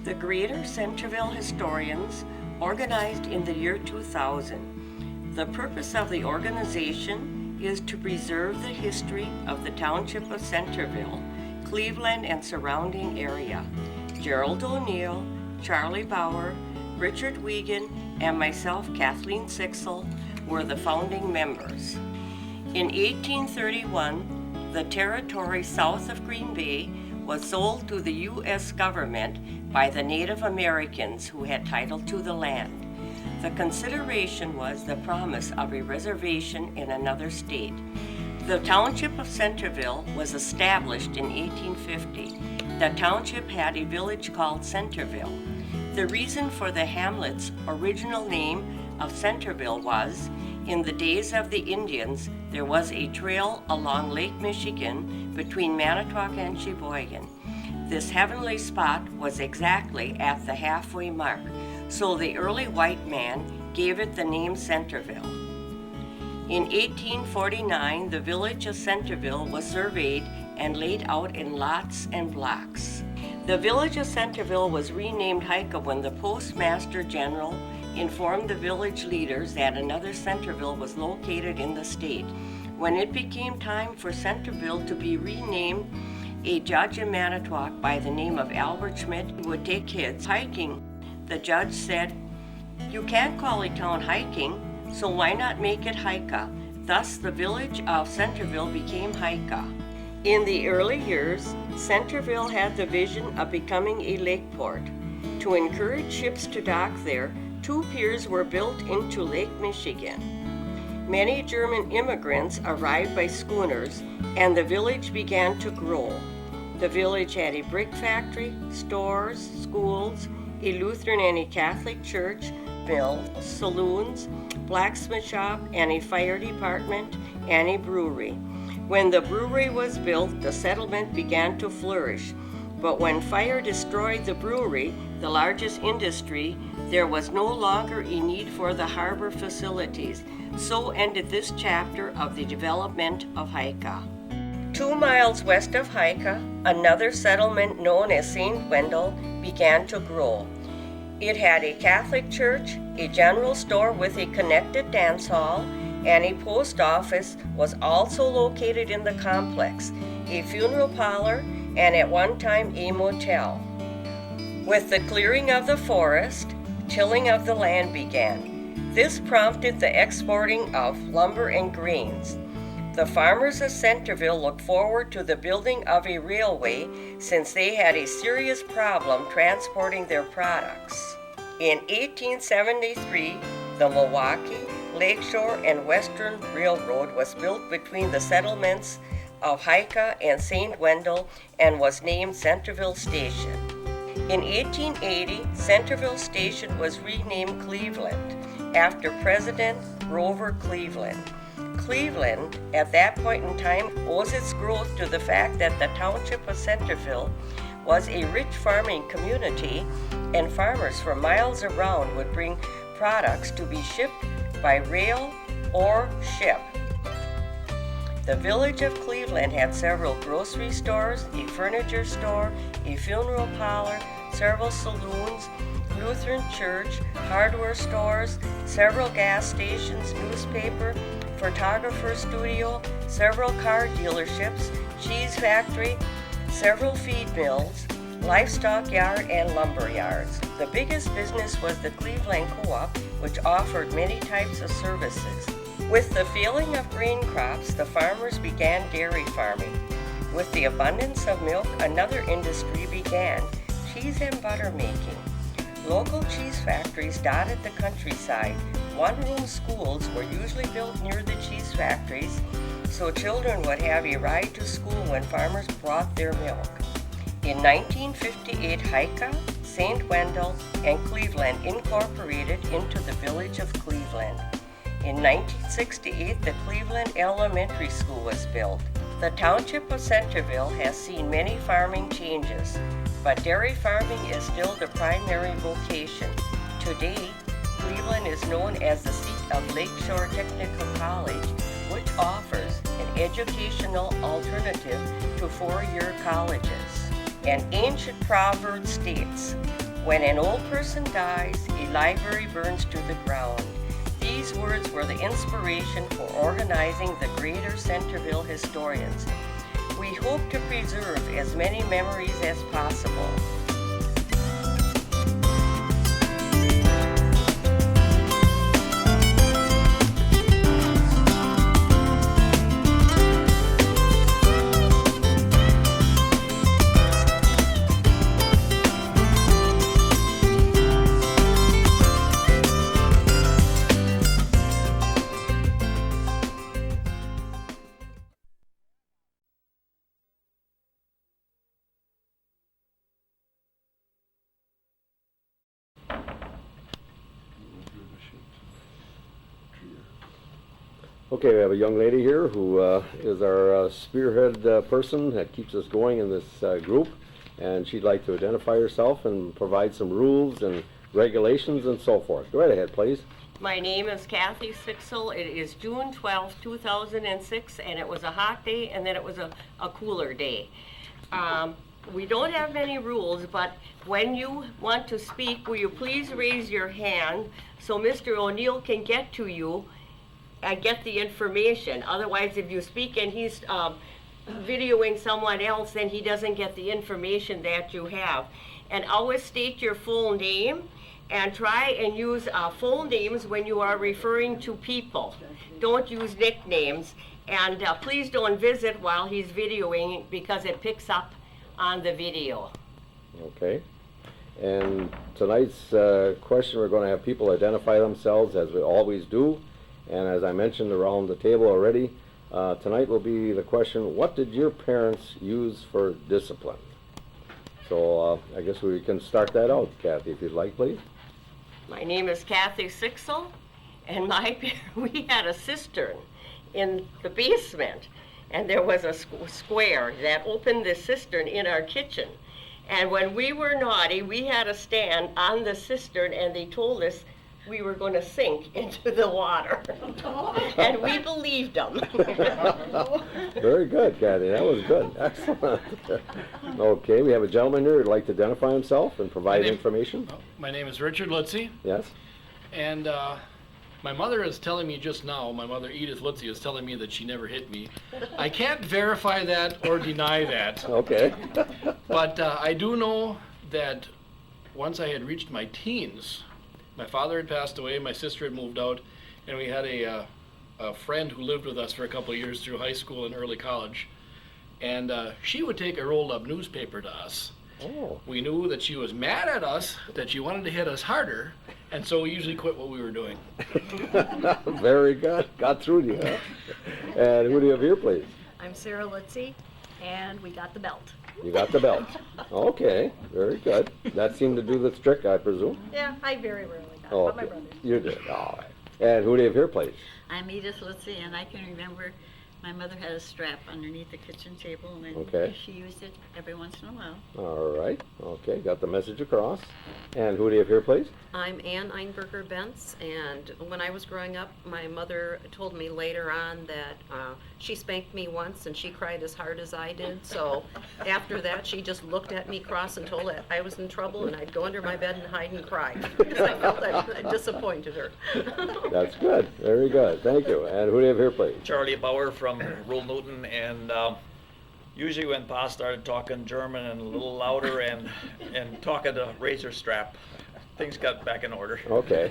The Greater Centerville Historians organized in the year 2000. The purpose of the organization is to preserve the history of the Township of Centerville, Cleveland and surrounding area. Gerald O'Neill, Charlie Bauer, Richard Wiegand, and myself, Kathleen Sixel, were the founding members. In 1831, the territory south of Green Bay was sold to the U.S. government by the Native Americans who had title to the land. The consideration was the promise of a reservation in another state. The Township of Centerville was established in 1850. The township had a village called Centerville. The reason for the hamlet's original name of Centerville was, in the days of the Indians, there was a trail along Lake Michigan between Manitowoc and Sheboygan. This heavenly spot was exactly at the halfway mark, so the early white man gave it the name Centerville. In 1849, the village of Centerville was surveyed and laid out in lots and blocks. The village of Centerville was renamed Hika when the Postmaster General informed the village leaders that another Centerville was located in the state. When it became time for Centerville to be renamed, a judge in Manitowoc by the name of Albert Schmidt would take kids hiking. The judge said, "You can't call a town hiking, so why not make it Hika?" Thus, the village of Centerville became Hika. In the early years, Centerville had the vision of becoming a lake port. To encourage ships to dock there, 2 piers were built into Lake Michigan. Many German immigrants arrived by schooners, and the village began to grow. The village had a brick factory, stores, schools, a Lutheran and a Catholic church, mills, saloons, blacksmith shop, and a fire department, and a brewery. When the brewery was built, the settlement began to flourish. But when fire destroyed the brewery, the largest industry, there was no longer a need for the harbor facilities. So ended this chapter of the development of Hika. 2 miles west of Hika, another settlement known as St. Wendel began to grow. It had a Catholic church, a general store with a connected dance hall, and a post office was also located in the complex, a funeral parlor, and at one time a motel. With the clearing of the forest, tilling of the land began. This prompted the exporting of lumber and grains. The farmers of Centerville looked forward to the building of a railway since they had a serious problem transporting their products. In 1873, the Milwaukee, Lakeshore, and Western Railroad was built between the settlements of Hika and St. Wendel and was named Centerville Station. In 1880, Centerville Station was renamed Cleveland after President Grover Cleveland. Cleveland, at that point in time, owes its growth to the fact that the Township of Centerville was a rich farming community, and farmers for miles around would bring products to be shipped by rail or ship. The village of Cleveland had several grocery stores, a furniture store, a funeral parlor, several saloons, Lutheran church, hardware stores, several gas stations, newspaper, photographer studio, several car dealerships, cheese factory, several feed mills, livestock yard, and lumber yards. The biggest business was the Cleveland Co-op, which offered many types of services. With the failing of grain crops, the farmers began dairy farming. With the abundance of milk, another industry began, cheese and butter making. Local cheese factories dotted the countryside. One-room schools were usually built near the cheese factories, so children would have a ride to school when farmers brought their milk. In 1958, Hika, St. Wendel, and Cleveland incorporated into the village of Cleveland. In 1968, the Cleveland Elementary School was built. The Township of Centerville has seen many farming changes, but dairy farming is still the primary vocation. Today, Cleveland is known as the seat of Lakeshore Technical College, which offers an educational alternative to 4-year colleges. An ancient proverb states, When an old person dies, a library burns to the ground. These words were the inspiration for organizing the Greater Centerville Historians. We hope to preserve as many memories as possible. Okay, we have a young lady here who is our spearhead person that keeps us going in this group, and she'd like to identify herself and provide some rules and regulations and so forth. Go right ahead, please. My name is Kathy Sixel. It is June 12, 2006, and it was a hot day, and then it was a cooler day. We don't have many rules, but when you want to speak, will you please raise your hand so Mr. O'Neill can get to you and get the information. Otherwise, if you speak and he's videoing someone else, then he doesn't get the information that you have. And always state your full name, and try and use full names when you are referring to people. Don't use nicknames, and please don't visit while he's videoing because it picks up on the video. Okay. And tonight's question, we're going to have people identify themselves as we always do. And as I mentioned around the table already, tonight will be the question, what did your parents use for discipline? So I guess we can start that out, Kathy, if you'd like, please. My name is Kathy Sixel, and we had a cistern in the basement, and there was a square that opened the cistern in our kitchen. And when we were naughty, we had a stand on the cistern, and they told us we were going to sink into the water. And we believed them. Very good, Kathy. That was good. Excellent. Okay, we have a gentleman here who'd like to identify himself and provide information. My name is Richard Litzy. Yes. And my mother is telling me just now, my mother Edith Litzy is telling me that she never hit me. I can't verify that or deny that. Okay. But I do know that once I had reached my teens, my father had passed away, my sister had moved out, and we had a friend who lived with us for a couple of years through high school and early college. And she would take a rolled up newspaper to us. Oh. We knew that she was mad at us, that she wanted to hit us harder, and so we usually quit what we were doing. Very good. Got through to you, huh? And who do you have here, please? I'm Sarah Litzy, and we got the belt. You got the belt. Okay, very good. That seemed to do the trick, I presume. Yeah, I very rarely got Oh, it, but my okay. brother. You did. All right. And who do you have here, please? I'm Edith Litzy, and I can remember my mother had a strap underneath the kitchen table, and Okay. she used it every once in a while. All right. Okay, got the message across. And who do you have here, please? I'm Ann Einberger Bentz, and when I was growing up, my mother told me later on that she spanked me once and she cried as hard as I did. So after that, she just looked at me cross and told that I was in trouble, and I'd go under my bed and hide and cry because I felt that I disappointed her. That's good. Very good. Thank you. And who do you have here, please? Charlie Bauer from rural Newton, and usually when Pa started talking German and a little louder and talking to razor strap, things got back in order. Okay.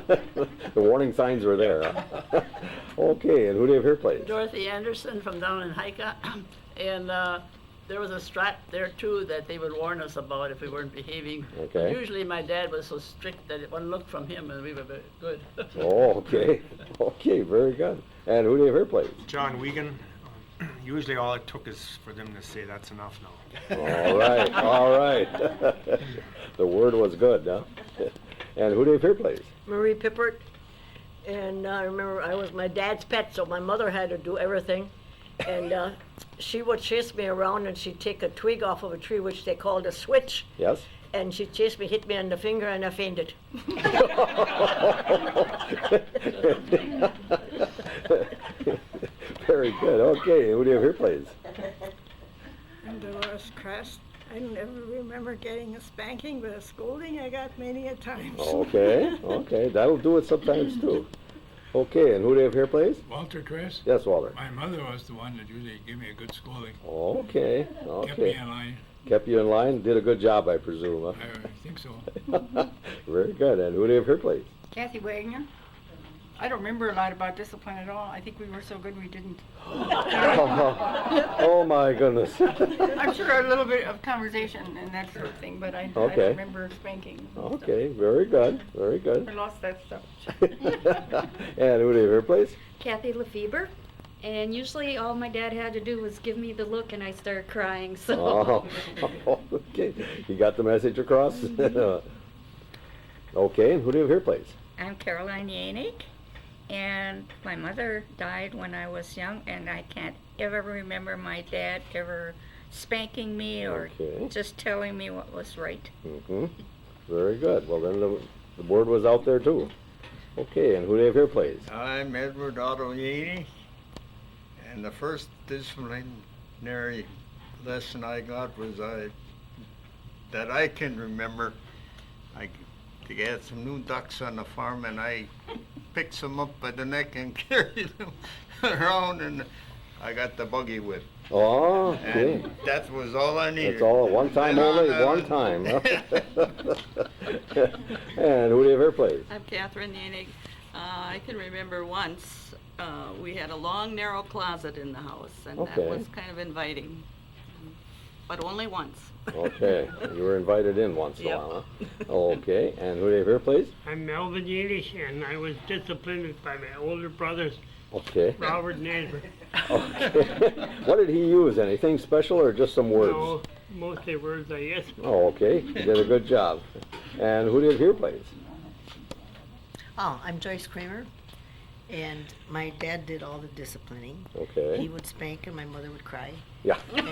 The warning signs were there. Huh? Okay, and who do you have here, please? Dorothy Anderson from down in Hika, and there was a strap there too that they would warn us about if we weren't behaving. Okay. Usually my dad was so strict that it wouldn't look from him, and we were very good. Oh, okay. Okay, very good. And who do you have here, please? John Wiegand. Usually all it took is for them to say that's enough now. All right, all right. The word was good, huh? And who do you have here, please? Marie Pippert, and I remember I was my dad's pet, so my mother had to do everything. And she would chase me around, and she'd take a twig off of a tree, which they called a switch. Yes? And she'd chase me, hit me on the finger, and I fainted. Very good. Okay, who do you have here, please? I'm Dolores Crest, I don't ever remember getting a spanking, but a scolding I got many a times. Okay, okay, that'll do it sometimes too. Okay, and who do you have here, please? Walter Chris. Yes, Walter. My mother was the one that usually gave me a good schooling. Okay, Kept me okay. in line. Kept you in line, did a good job, I presume, I think so. huh? Very good, and who do you have here, please? Kathy Wagner. I don't remember a lot about discipline at all. I think we were so good we didn't. Oh my goodness. I'm sure a little bit of conversation and that sort of thing, but I don't Okay. remember spanking. and stuff. Okay, very good, very I good. lost that stuff. And who do you have here, please? Kathy Lefebvre, and usually all my dad had to do was give me the look and I started crying, so. Oh, okay, you got the message across? Okay, and who do you have here, please? I'm Caroline Yannick, and my mother died when I was young, and I can't ever remember my dad ever spanking me or Okay. just telling me what was right. Mm-hmm. Very good. Well, then the word was out there too. Okay, and who do you have here, please? I'm Edward Otto Yaehnig, and the first disciplinary lesson I got was that I can remember. They had some new ducks on the farm, and I picked them up by the neck and carried them around, and I got the buggy whip. Oh, okay. And that was all I needed. That's all, one time only, one time. And who do you have here, please? I'm Katherine Yanig. I can remember once we had a long, narrow closet in the house, and Okay. that was kind of inviting, but only once. Okay, you were invited in once in a Yep. while, huh? Okay, and who do you have here, please? I'm Melvin Yiddish, and I was disciplined by my older brothers, Okay. Robert and Edward. Okay. What did he use? Anything special or just some words? No, mostly words, I guess. Oh, okay. You did a good job. And who do you have here, please? Oh, I'm Joyce Creamer, and my dad did all the disciplining. Okay. He would spank and my mother would cry. Yeah. And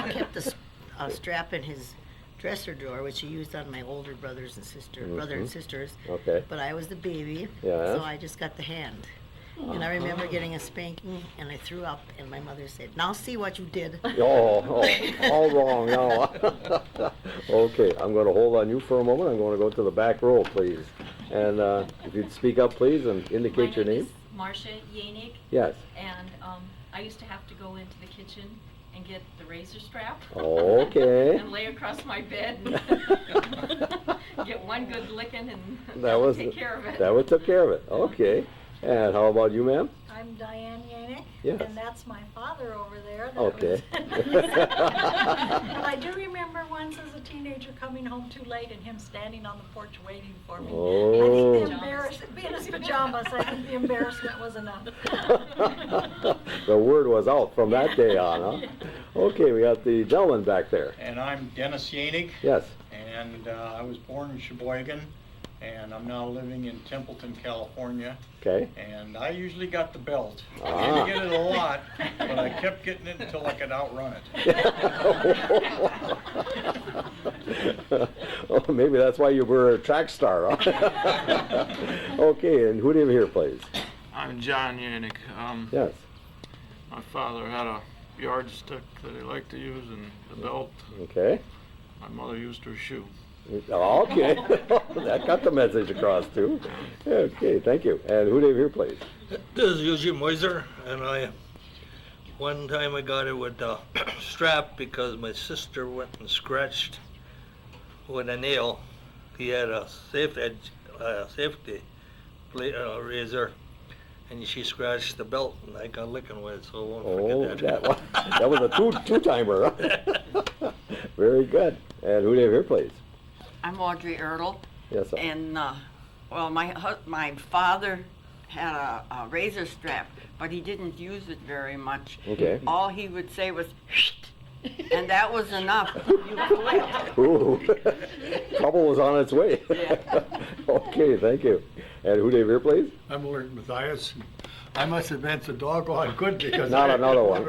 he kept a strap in his dresser drawer, which he used on my older brothers and brother and Mhm. sisters. Okay. But I was the baby, Yeah. so I just got the hand. And I remember getting a spanking, and I threw up, and my mother said, "Now see what you did." Oh, all wrong now. Okay, I'm going to hold on you for a moment. I'm going to go to the back row, please. And if you'd speak up, please, and indicate your name. Marcia Yanig. Yes. And I used to have to go into the kitchen and get the razor strap. Okay. And lay across my bed and get one good licking, and That was take care of it. That would took care of it. Okay. And how about you, ma'am? I'm Diane Yannick, Yes. and that's my father over there. That Okay. But I do remember once as a teenager coming home too late and him standing on the porch waiting for me. Oh. I think the embarrassment, being in his pajamas, I think the embarrassment was enough. The word was out from that day on, huh? Okay, we got the gentleman back there. And I'm Dennis Jaehnig. Yes. And I was born in Sheboygan, and I'm now living in Templeton, California. Okay. And I usually got the belt. I Ah. didn't get it a lot, but I kept getting it until I could outrun it. Oh, maybe that's why you were a track star, huh? Okay, and who do you have here, please? I'm John Yannick. Yes. My father had a yardstick that he liked to use and the belt. Okay. My mother used her shoe. Okay. That got the message across, too. Okay, thank you. And who do you have here, please? This is Eugene Moiser, and one time I got it with a strap because my sister went and scratched with a nail. He had a safety razor, and she scratched the belt, and I got licking with it, so I won't forget that. That was a two-timer, huh? Very good. And who do you have here, please? I'm Audrey Ertl. Yes, sir. And, well, my father had a razor strap, but he didn't use it very much. Okay. All he would say was, and that was enough. You quit. Ooh, trouble was on its way. Okay, thank you. And who do you have here, please? I'm Lord Matthias. I must have been so doggone good because Not I another one.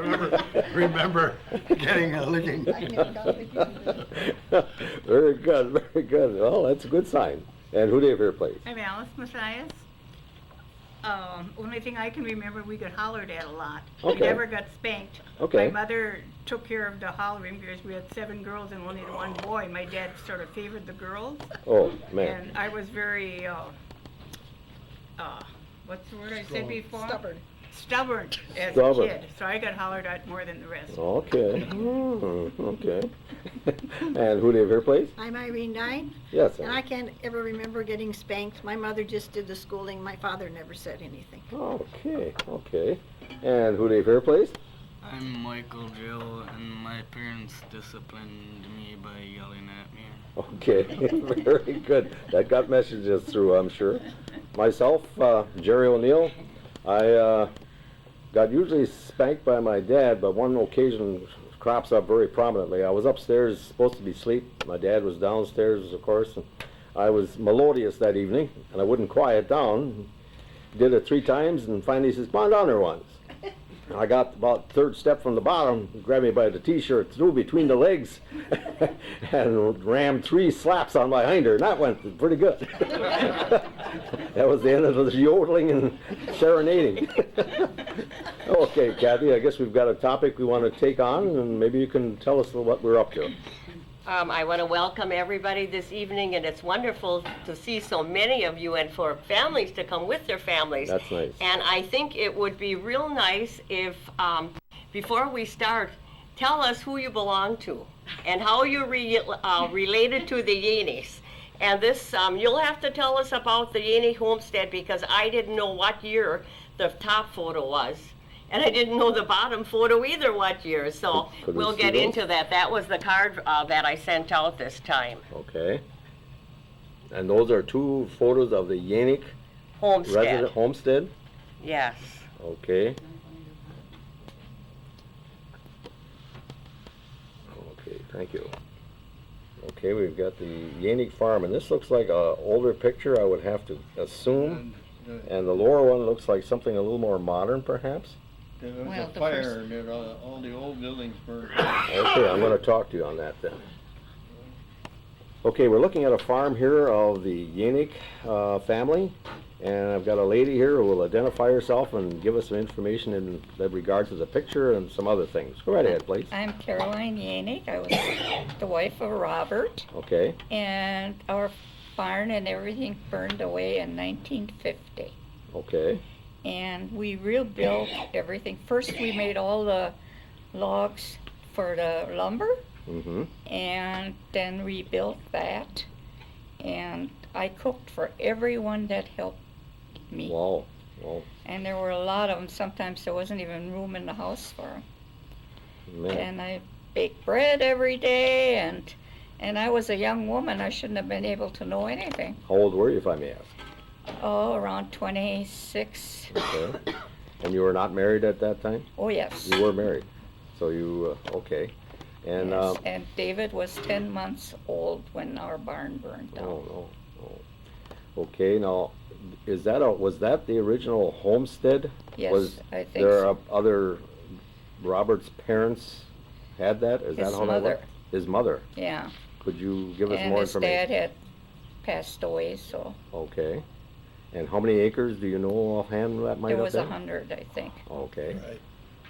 remember getting a licking. Very good, very good. Well, that's a good sign. And who do you have here, please? I'm Alice Matthias. Only thing I can remember, we got hollered at a lot. Okay. We never got spanked. Okay. My mother took care of the hollering because we had 7 girls and only the 1 boy. My dad sort of favored the girls. Oh, man. And I was very, what's the word I said before? Stubborn as Stubborn. a kid. So I got hollered at more than the rest. Okay. Okay. And who live here, please? I'm Irene Dine. Yes. And I can't ever remember getting spanked. My mother just did the schooling. My father never said anything. Okay. Okay. And who live here, please? I'm Michael Joe, and my parents disciplined me by yelling at me. Okay. Very good. That got messages through, I'm sure. Myself, Jerry O'Neill. I got usually spanked by my dad, but one occasion crops up very prominently. I was upstairs, supposed to be asleep. My dad was downstairs, of course, and I was melodious that evening, and I wouldn't quiet down. Did it 3 times, and finally he says, "Come on down there once." And I got about 3rd step from the bottom, grabbed me by the t-shirt, threw between the legs, and rammed 3 slaps on my hinder, and that went pretty good. That was the end of the yodeling and serenading. Okay, Kathy, I guess we've got a topic we want to take on, and maybe you can tell us what we're up to. I want to welcome everybody this evening, and it's wonderful to see so many of you and for families to come with their families. That's nice. And I think it would be real nice if, before we start, tell us who you belong to and how you're related to the Yannicks. And this, you'll have to tell us about the Yannick homestead because I didn't know what year the top photo was. And I didn't know the bottom photo either what year, so Could we we'll see get those? into that. That was the card that I sent out this time. Okay. And those are 2 photos of the Yannick Homestead. homestead? Yes. Okay. Okay, thank you. Okay, we've got the Yannick farm, and this looks like a older picture, I would have to assume. And the lower one looks like something a little more modern, perhaps? There was Well, a the fire and it, all the old buildings burned. Okay, I'm going to talk to you on that then. Okay, we're looking at a farm here of the Yannick family, and I've got a lady here who will identify herself and give us some information in regards to the picture and some other things. Go right ahead, please. I'm Caroline Yanig. I was the wife of Robert, Okay, and our barn and everything burned away in 1950. okay, And we rebuilt everything. First, we made all the logs for the lumber, mm-hmm, and then rebuilt that. And I cooked for everyone that helped me. wow, wow, And there were a lot of them. Sometimes there wasn't even room in the house for them. man, And I baked bread every day, and I was a young woman. I shouldn't have been able to know anything. how old were you, if I may ask? Oh, around 26. Okay, and you were not married at that time? Oh, yes. You were married, so you, okay, and, Yes, and David was 10 months old when our barn burned down. oh, no, oh. Okay, now, was that the original homestead? Yes, Was I think there so. other, Robert's parents had that? Is that His how that mother. worked? His mother? Yeah. Could you give us And more his information? dad had passed away, so Okay, and how many acres do you know offhand that might it have was been? 100, I think. Okay,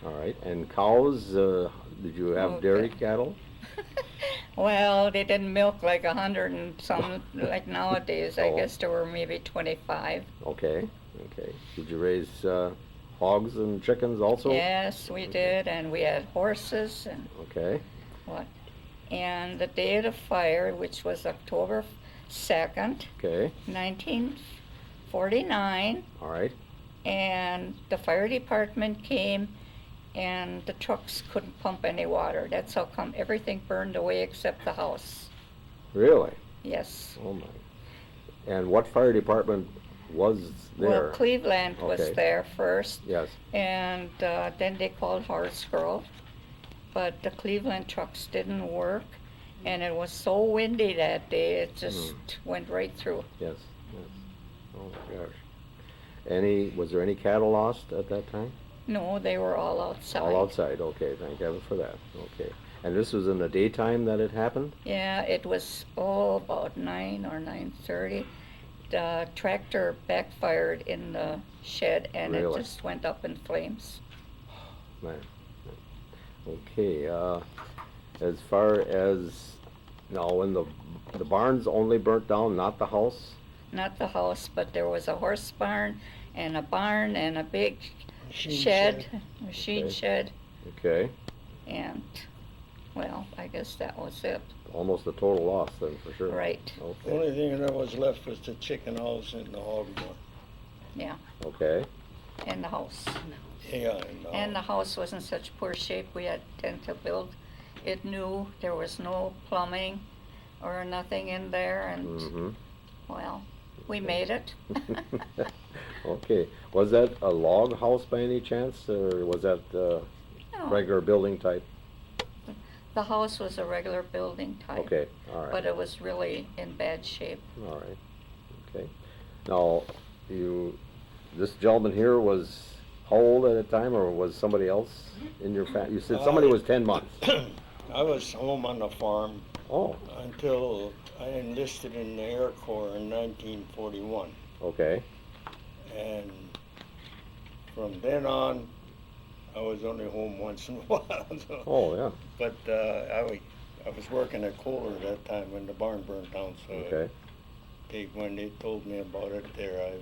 all right, and cows, did you have dairy Okay. cattle? Well, they didn't milk like 100 and some like nowadays. I Oh. guess there were maybe 25. Okay, okay, did you raise, hogs and chickens also? Yes, we did, and we had horses and Okay, what. And the day of the fire, which was October 2nd, okay, 1949, all right, and the fire department came, and the trucks couldn't pump any water. That's how come everything burned away except the house. really? Yes. Oh my, and what fire department was there? Well, Cleveland was Okay. there first, Yes, and then they called Hartsgrove, but the Cleveland trucks didn't work, and it was so windy that day, it just went right through. yes, yes, oh my gosh. Was there any cattle lost at that time? No, they were all outside. All outside, okay, thank heaven for that, okay. And this was in the daytime that it happened? Yeah, it was about 9 or 9:30, the tractor backfired in the shed and Really? it just went up in flames. Man. Okay, as far as, now, when the barns only burnt down, not the house? Not the house, but there was a horse barn and a big Machine machine Okay. shed, Okay, and, well, I guess that was it. almost a total loss then, for sure. Right. The Okay, only thing that was left was the chicken house and the hog barn. Yeah, okay, and the house. Yeah, And the house was in such poor shape, we had to build it new. There was no plumbing or nothing in there, and, mm-hmm. well, we made it. Okay, was that a log house by any chance, or was that No. regular building type? The house was a regular building type. Okay, all right. But it was really in bad shape. All right, okay. Now, this gentleman here was how old at the time, or was somebody else in your family? You said somebody was 10 months. I was home on the farm Oh, until I enlisted in the Air Corps in 1941. okay, And from then on, I was only home once in a while. So. oh, yeah, But I was working at Kohler at that time when the barn burned down. So okay. when they told me about it there, I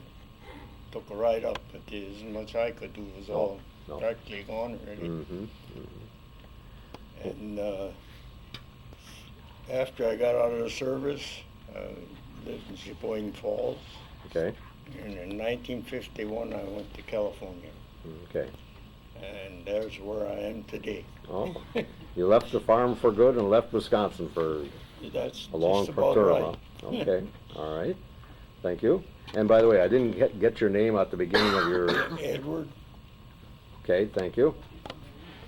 took a ride up. But as much I could do was all No. practically gone already. Mm-hmm. And after I got out of the service, lived in Sheboygan Falls. Okay, And in 1951, I went to California. okay. And there's where I am today. Oh, you left the farm for good and left Wisconsin for That's a long just about term, right. huh? Okay, all right. Thank you. And by the way, I didn't get your name at the beginning of your... Edward. Okay, thank you.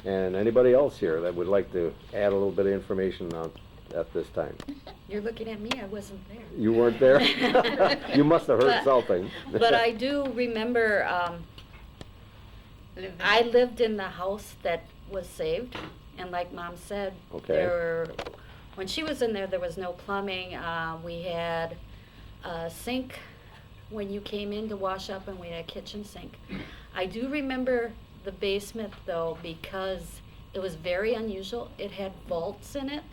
And anybody else here that would like to add a little bit of information on, at this time? You're looking at me, I wasn't there. You weren't there? You must have heard something. But I do remember, I lived in the house that was saved, and like Mom said, Okay. when she was in there, there was no plumbing. We had a sink when you came in to wash up, and we had a kitchen sink. I do remember the basement though, because it was very unusual. It had vaults in it.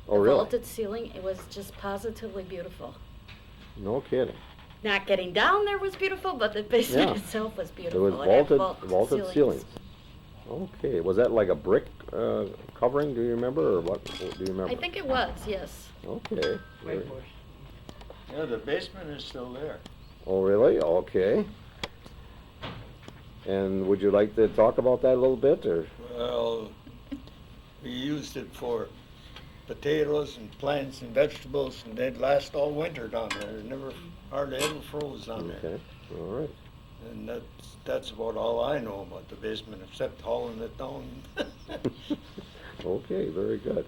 Oh, The really? vaulted ceiling. It was just positively beautiful. No kidding. Not getting down there was beautiful, but the basement Yeah. itself was It beautiful. was had vaulted ceilings. Okay, was that like a brick covering, do you remember, or what, do you remember? I think it was, yes. Okay. very- Yeah, the basement is still there. Oh, really? Okay. And would you like to talk about that a little bit, or? Well, we used it for potatoes and plants and vegetables, and they'd last all winter down there. It never, hardly ever froze down there. Okay, all right. And that's about all I know about the basement, except hauling it down. Okay, very good.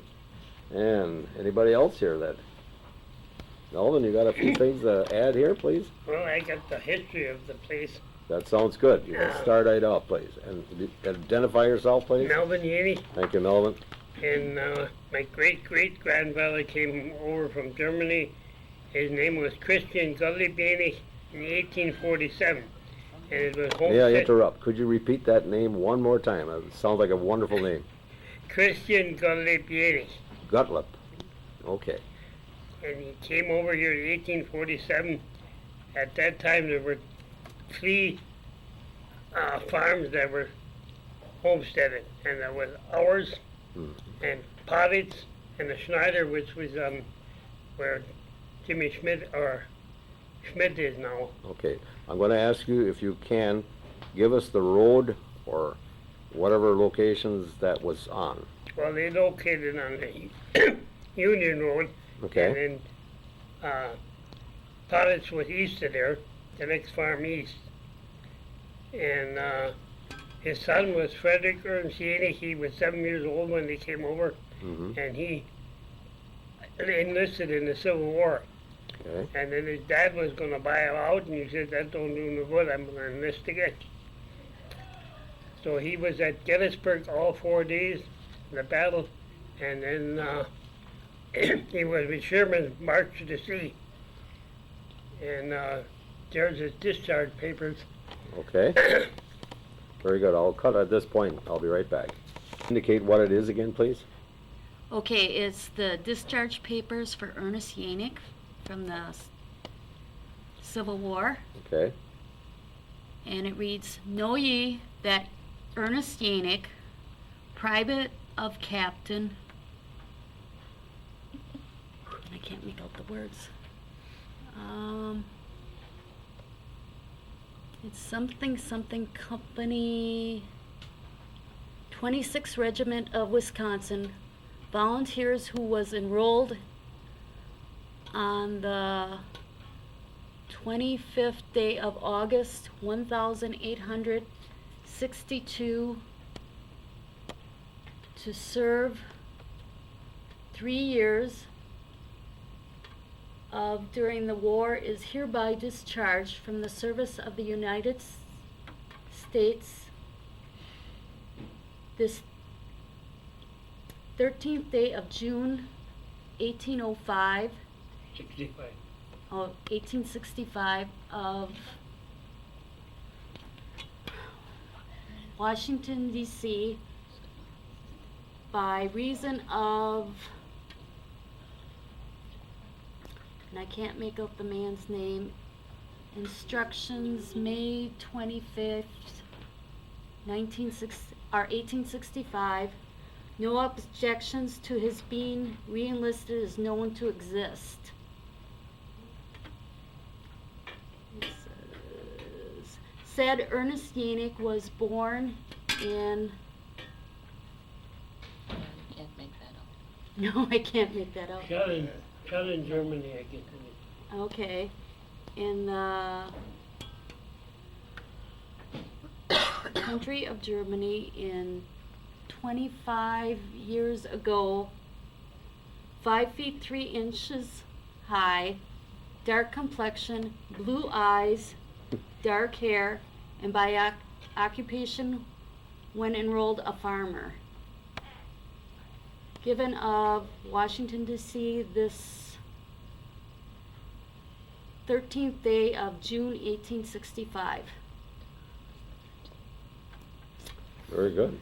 And anybody else here that? Melvin, you got a few things to add here, please? Well, I got the history of the place. That sounds good. You can start right out, please. And identify yourself, please. Melvin Yannick, Thank you, Melvin. and my great-great-grandfather came over from Germany. His name was Christian Gottlieb Yannick in 1847. And it was May I homestead. interrupt? Could you repeat that name one more time? It sounds like a wonderful name. Christian Gottlieb Yannick. Gottlieb. Okay. And he came over here in 1847. At that time, there were 3 farms that were homesteaded, and there was ours, and Pottitz, and the Schneider, which was where Jimmy Schmidt is now. Okay. I'm going to ask you, if you can, give us the road or whatever locations that was on. Well, they located on the Union Road, Okay. and then Pottitz was east of there, the next farm east. And his son was Frederick Ernest Jaehnig. He was 7 years old when they came over, Mm-hmm. and he enlisted in the Civil War. Okay. And then his dad was going to buy him out, and he said, that don't do no good, I'm going to enlist again. So he was at Gettysburg all 4 days, the battle, and then he was with Sherman's march to the sea. And there's his discharge papers. Okay. Very good. I'll cut at this point. I'll be right back. Indicate what it is again, please. Okay, it's the discharge papers for Ernest Yannick from the Civil War. Okay. And it reads, Know ye that Ernest Yannick, private of captain, I can't make out the words. It's something company, 26th Regiment of Wisconsin, volunteers who was enrolled on the 25th day of August, 1862, to serve 3 years of during the war, is hereby discharged from the service of the United States this 13th day of June 1805 65. 1865 of Washington, D.C. by reason of, and I can't make out the man's name, instructions May 25th, 1865. No objections to his being re-enlisted is known to exist. It says, said Ernest Yannick was born in... Can't make that up. No, I can't make that out. Southern Germany, I guess it is. Okay. In the country of Germany in 25 years ago, 5 feet 3 inches high, dark complexion, blue eyes, dark hair, and by occupation when enrolled a farmer. Given of Washington, D.C. this 13th day of June 1865. Very good.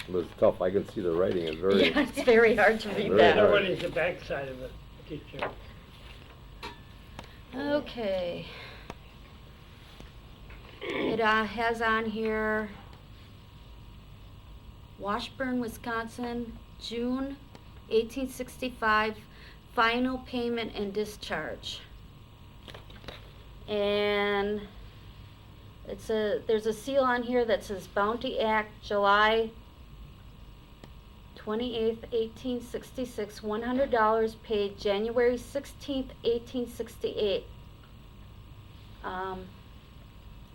It was tough. I can see the writing is very... Yeah, it's very hard to read Very that. hard. What is the backside of it? Picture. Okay. It has on here Washburn, Wisconsin, June 1865, final payment and discharge. And there's a seal on here that says Bounty Act, July 28th, 1866, $100 paid January 16th, 1868.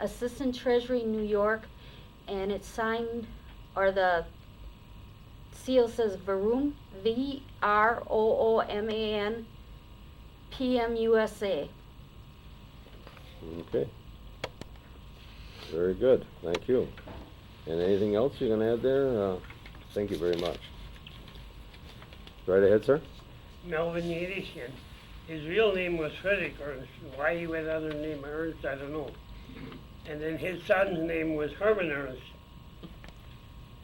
Assistant Treasury, New York, and it's signed, or the seal says Vroom, V-R-O-O-M-A-N, PM USA. Okay. Very good. Thank you. And anything else you can add there? Thank you very much. Right ahead, sir. Melvin Yiddish, and his real name was Frederick Ernst. Why he went under the name Ernst, I don't know. And then his son's name was Herman Ernst.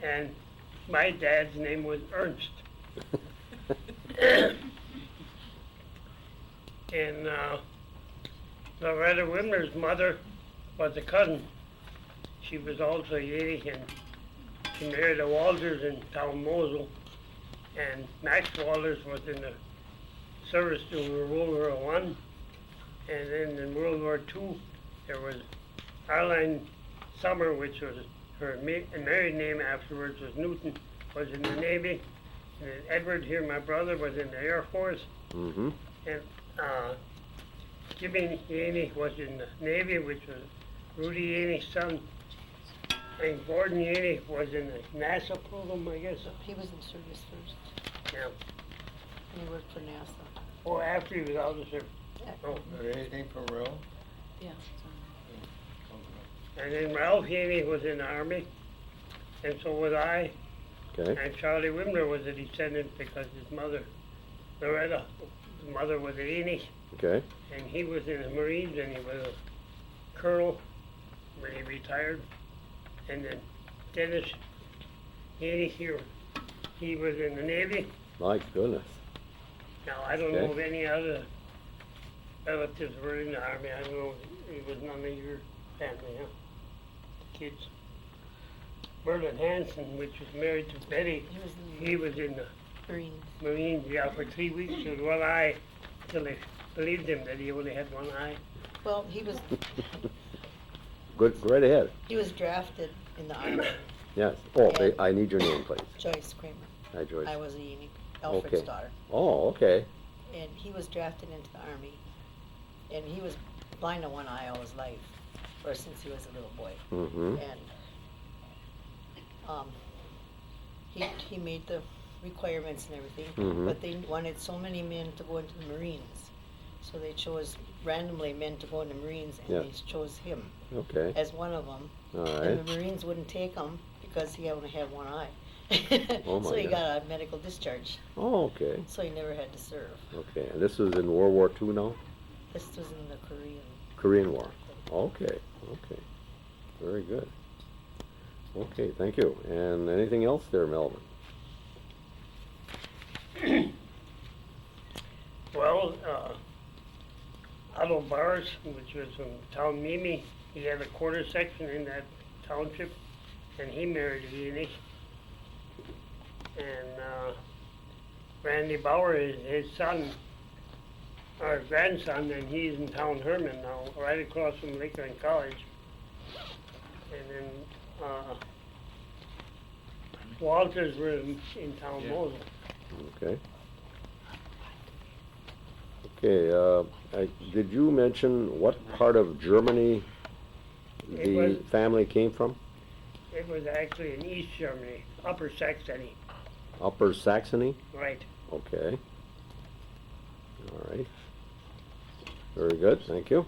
And my dad's name was Ernst. And Loretta Wimmer's mother was a cousin. She was also Yiddish, and she married a Walters in town Mosel. And Max Walters was in the service during World War I. And then in World War II, there was Arline Summer, which was her married name afterwards was Newton, was in the Navy. And then Edward here, my brother, was in the Air Force. Mm-hmm. And Jimmy Jaehnig was in the Navy, which was Rudy Jaehnich's son. And Gordon Jaehnig was in the NASA program, I guess. He was in service first, Yeah. and he worked for NASA. Oh, after he was out of service. Oh. Anything for real? Yeah. And then Ralph Jaehnig was in the Army, and so was I. Okay. And Charlie Wimler was a descendant because his mother, Loretta His mother was a Yannick, Okay. and he was in the Marines, and he was a colonel when he retired. And then Dennis Yannick here, he was in the Navy. My goodness. Now, I don't know of any other relatives who were in the Army. I don't know, it was none of your family, huh? The kids. Merlin Hansen, which was married to Betty, he was in the Marines, yeah, for 3 weeks with one eye, till they believed him that he only had one eye. Well, he was Good, go right ahead. drafted in the Army. Yes. Oh, I need your name, please. Joyce Creamer. Hi, Joyce. I was a Yannick, Alfred's Okay. daughter. Oh, okay. And he was drafted into the Army. And he was blind in one eye all his life, or since he was a little boy. Mm-hmm. And he made the requirements and everything, Mhm. but they wanted so many men to go into the Marines. So they chose randomly men to go in the Marines, and Yeah. they chose him Okay. as one of them. All right. And the Marines wouldn't take him because he only had one eye. Oh, my so he God. got a medical discharge. Oh, okay. So he never had to serve. Okay. And this was in World War II now? This was in the Korean War. Okay. Okay. Very good. Okay, thank you. And anything else there, Melvin? Well, Otto Bars, which was from town Mimi, he had a quarter section in that township, and he married a Yannick. And Randy Bauer is his son, or grandson, and he's in town Herman now, right across from Lakeland College. And then Walters were in town Mosel. Okay. Okay, did you mention what part of Germany It the was- family came from? It was actually in East Germany, Upper Saxony, Upper Saxony? right. Okay. All right. Very good, thank you.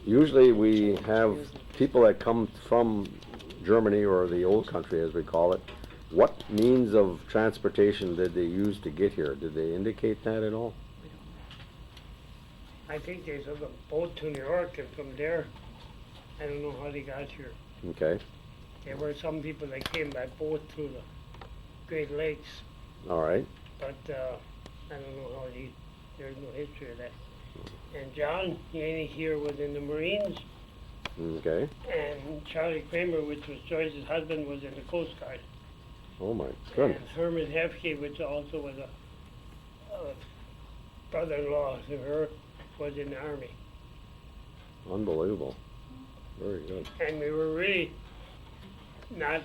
Usually we have people that come from Germany, or the old country as we call it. What means of transportation did they use to get here? Did they indicate that at all? I think they took a boat to New York, and from there, I don't know how they got here. Okay, There were some people that came by boat through the Great Lakes, all right. but I don't know how there's no history of that. And John Jaehnig here was in the Marines, Okay. and Charlie Kramer, which was Joyce's husband, was in the Coast Guard. Oh my goodness. And Herman Hefke, which also was a brother-in-law to her, was in the Army. Unbelievable. Very good. And we were really not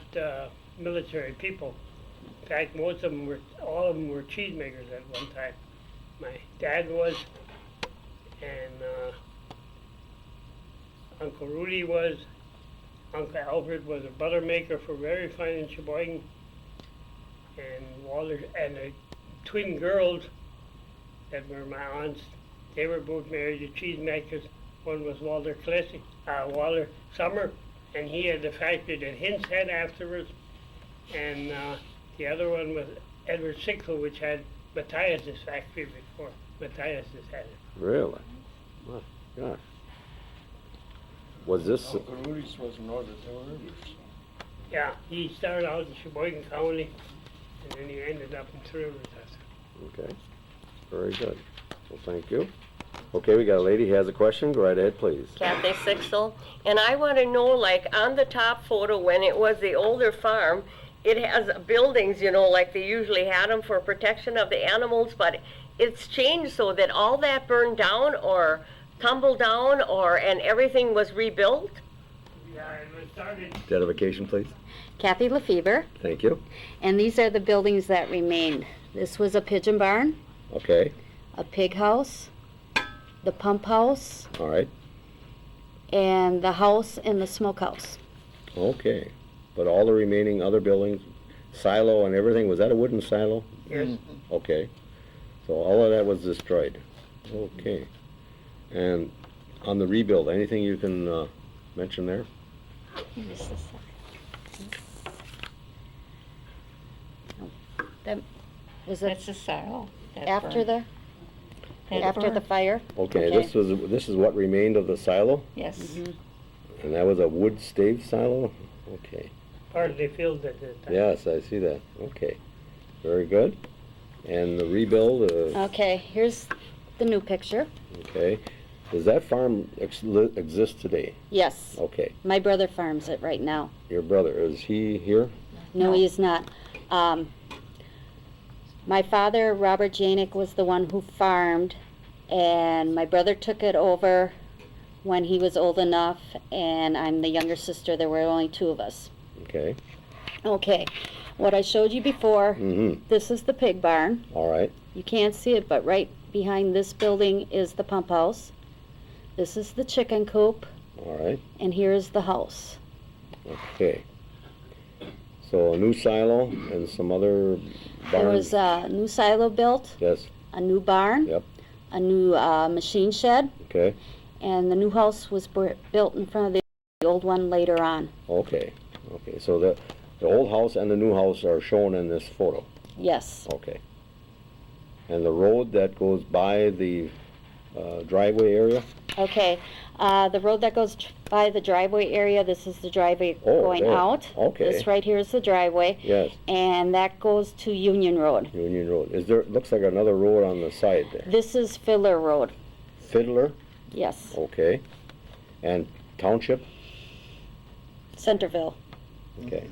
military people. In fact, all of them were cheesemakers at one time. My dad was, and Uncle Rudy was, Uncle Alfred was a butter maker for very fine in Sheboygan, and Walter, and the twin girls that were my aunts, they were both married to cheesemakers. One was Walter Summer, and he had the factory that Hintz had afterwards, and the other one was Edward Sixel, which had Matthias's factory before Matthias had it. Really? My gosh. Was this, Uncle Rudy's was north of the river. Yeah, he started out in Sheboygan County, and then he ended up in Three Rivers. okay, very good. Well, thank you. Okay, we got a lady who has a question. Go right ahead, please. Kathy Sixel, and I want to know, like, on the top photo, when it was the older farm, it has buildings, you know, like they usually had them for protection of the animals, but it's changed so that all that burned down or tumbled down, and everything was rebuilt? Yeah, it was started. Identification, please. Kathy Lefevre, Thank you. and these are the buildings that remained. This was a pigeon barn, Okay, a pig house, the pump house, all right. and the house and the smokehouse. Okay. But all the remaining other buildings, silo and everything, was that a wooden silo? Yes. Okay. So all of that was destroyed. Okay. And on the rebuild, anything you can mention there? That was it That's the silo. that after burned. the, after the fire. Okay, this is what remained of the silo? Yes. And that was a wood stave silo? Okay. Partly filled at that time. Yes, I see that. Okay. Very good. And the rebuild, Okay, here's the new picture. okay. Does that farm exist today? Yes. Okay. My brother farms it right now. Your brother, is he here? No, he's not. My father, Robert Jaehnig, was the one who farmed, and my brother took it over when he was old enough, and I'm the younger sister. There were only two of us. Okay. Okay, what I showed you before, this is the pig barn. All right. You can't see it, but right behind this building is the pump house. This is the chicken coop, All right. and here's the house. Okay. So a new silo and some other There barns? was a new silo built, Yes. a new barn, Yep. a new machine shed, Okay. and the new house was built in front of the old one later on. Okay. Okay. So the old house and the new house are shown in this photo? Yes. Okay. And the road that goes by the driveway area? Okay, the road that goes by the driveway area, this is the driveway going there. out. Okay. This right here is the driveway. Yes. And that goes to Union Road. Union Road. Is there, looks like another road on the side there. This is Fiddler Road. Fiddler? Yes. Okay. And Township? Centerville. Okay.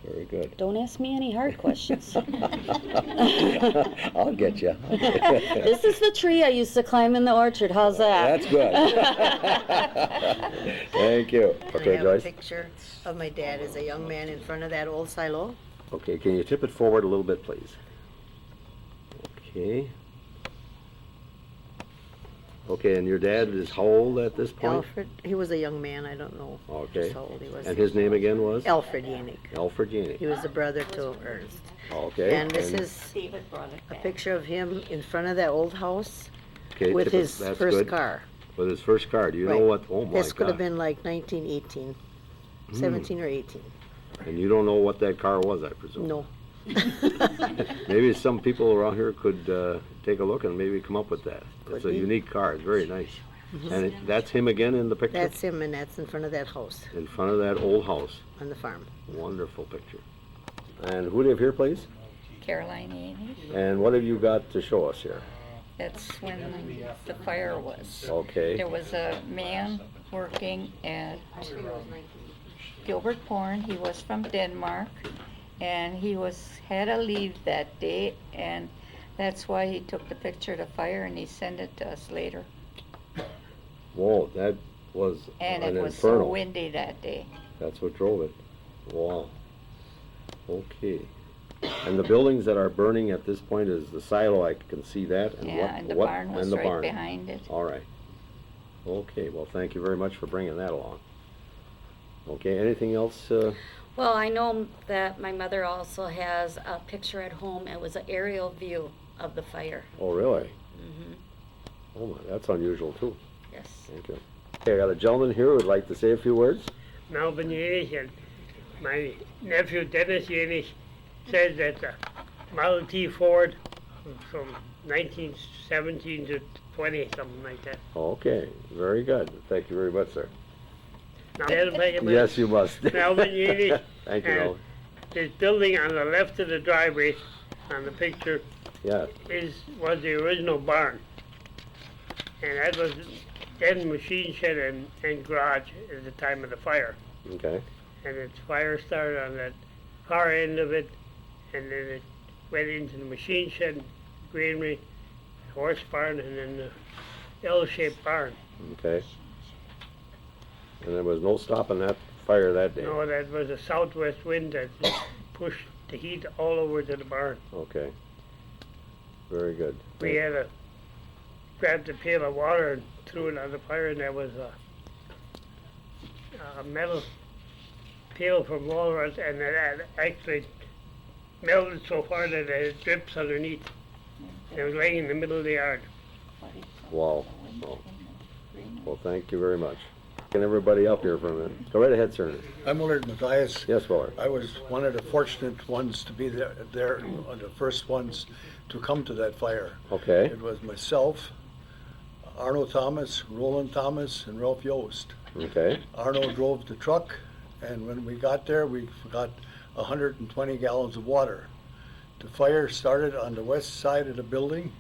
Very good. Don't ask me any hard questions. I'll get you. This is the tree I used to climb in the orchard. How's that? That's good. Thank you. And I Okay, have Joyce. a picture of my dad as a young man in front of that old silo. Okay, can you tip it forward a little bit, please? Okay. Okay, and your dad is how old at this point? Alfred, he was a young man, I don't know Okay. just how old he was. And his name again was? Alfred Yannick. Alfred Yanig. He was the brother to Ernest. Okay. And this is David brought it a back. picture of him in front of that old house Okay, with tip it- his that's first good. car. With his first car. Do you know Right. what? Oh, my This could have God. been like 1918, 17 or 18. And you don't know what that car was, I presume? No. Maybe some people around here could take a look and maybe come up with that. It's a be. unique car. It's very nice. Mhm. And that's him again in the picture? That's him, and that's in front of that house In front of that old house. on the farm. Wonderful picture. And who do you have here, please? Caroline Yanig. And what have you got to show us here? That's when the fire was. Okay. There was a man working at Gilbert Porn. He was from Denmark, and he had a leave that day, and that's why he took the picture of the fire and he sent it to us later. Whoa, that was And an it was inferno. so windy that day. That's what drove it. Wow. Okay. And the buildings that are burning at this point is the silo, I can see that. And Yeah, what, and the what, barn was and the right barn. behind it. All right. Okay, well, thank you very much for bringing that along. Okay, anything else? Well, I know that my mother also has a picture at home. It was an aerial view of the fire. Oh, really? Mhm. Oh, my, that's unusual, too. Yes. Thank you. Okay, I got a gentleman here who would like to say a few words. Melvin Yanig, and my nephew Dennis Yanig says that the Model T Ford from 1917 to 20, something like that. Okay, very good. Thank you very much, sir. Now, Yes, you must. Melvin Yanig. Thank you, and Melvin. this building on the left of the driveway on the picture Yeah, was the original barn. And that was then machine shed and garage at the time of the fire. okay. And its fire started on that far end of it, and then it went into the machine shed, granary, horse barn, and then the L-shaped barn. Okay. And there was no stopping that fire that day? No, that was a southwest wind that pushed the heat all over to the barn. Okay. Very good. We had to grab a pail of water and threw it on the fire, and there was a metal pail from Walrus, and it had actually melted so far that it drips underneath. It was laying in the middle of the yard. Wow. Well, thank you very much. And everybody up here for a minute. Go right ahead, sir. I'm Willard Matthias. Yes, Willard. I was one of the fortunate ones to be there, one of the first ones to come to that fire. Okay. It was myself, Arno Thomas, Roland Thomas, and Ralph Yost. Okay. Arno drove the truck, and when we got there, we got 120 gallons of water. The fire started on the west side of the building,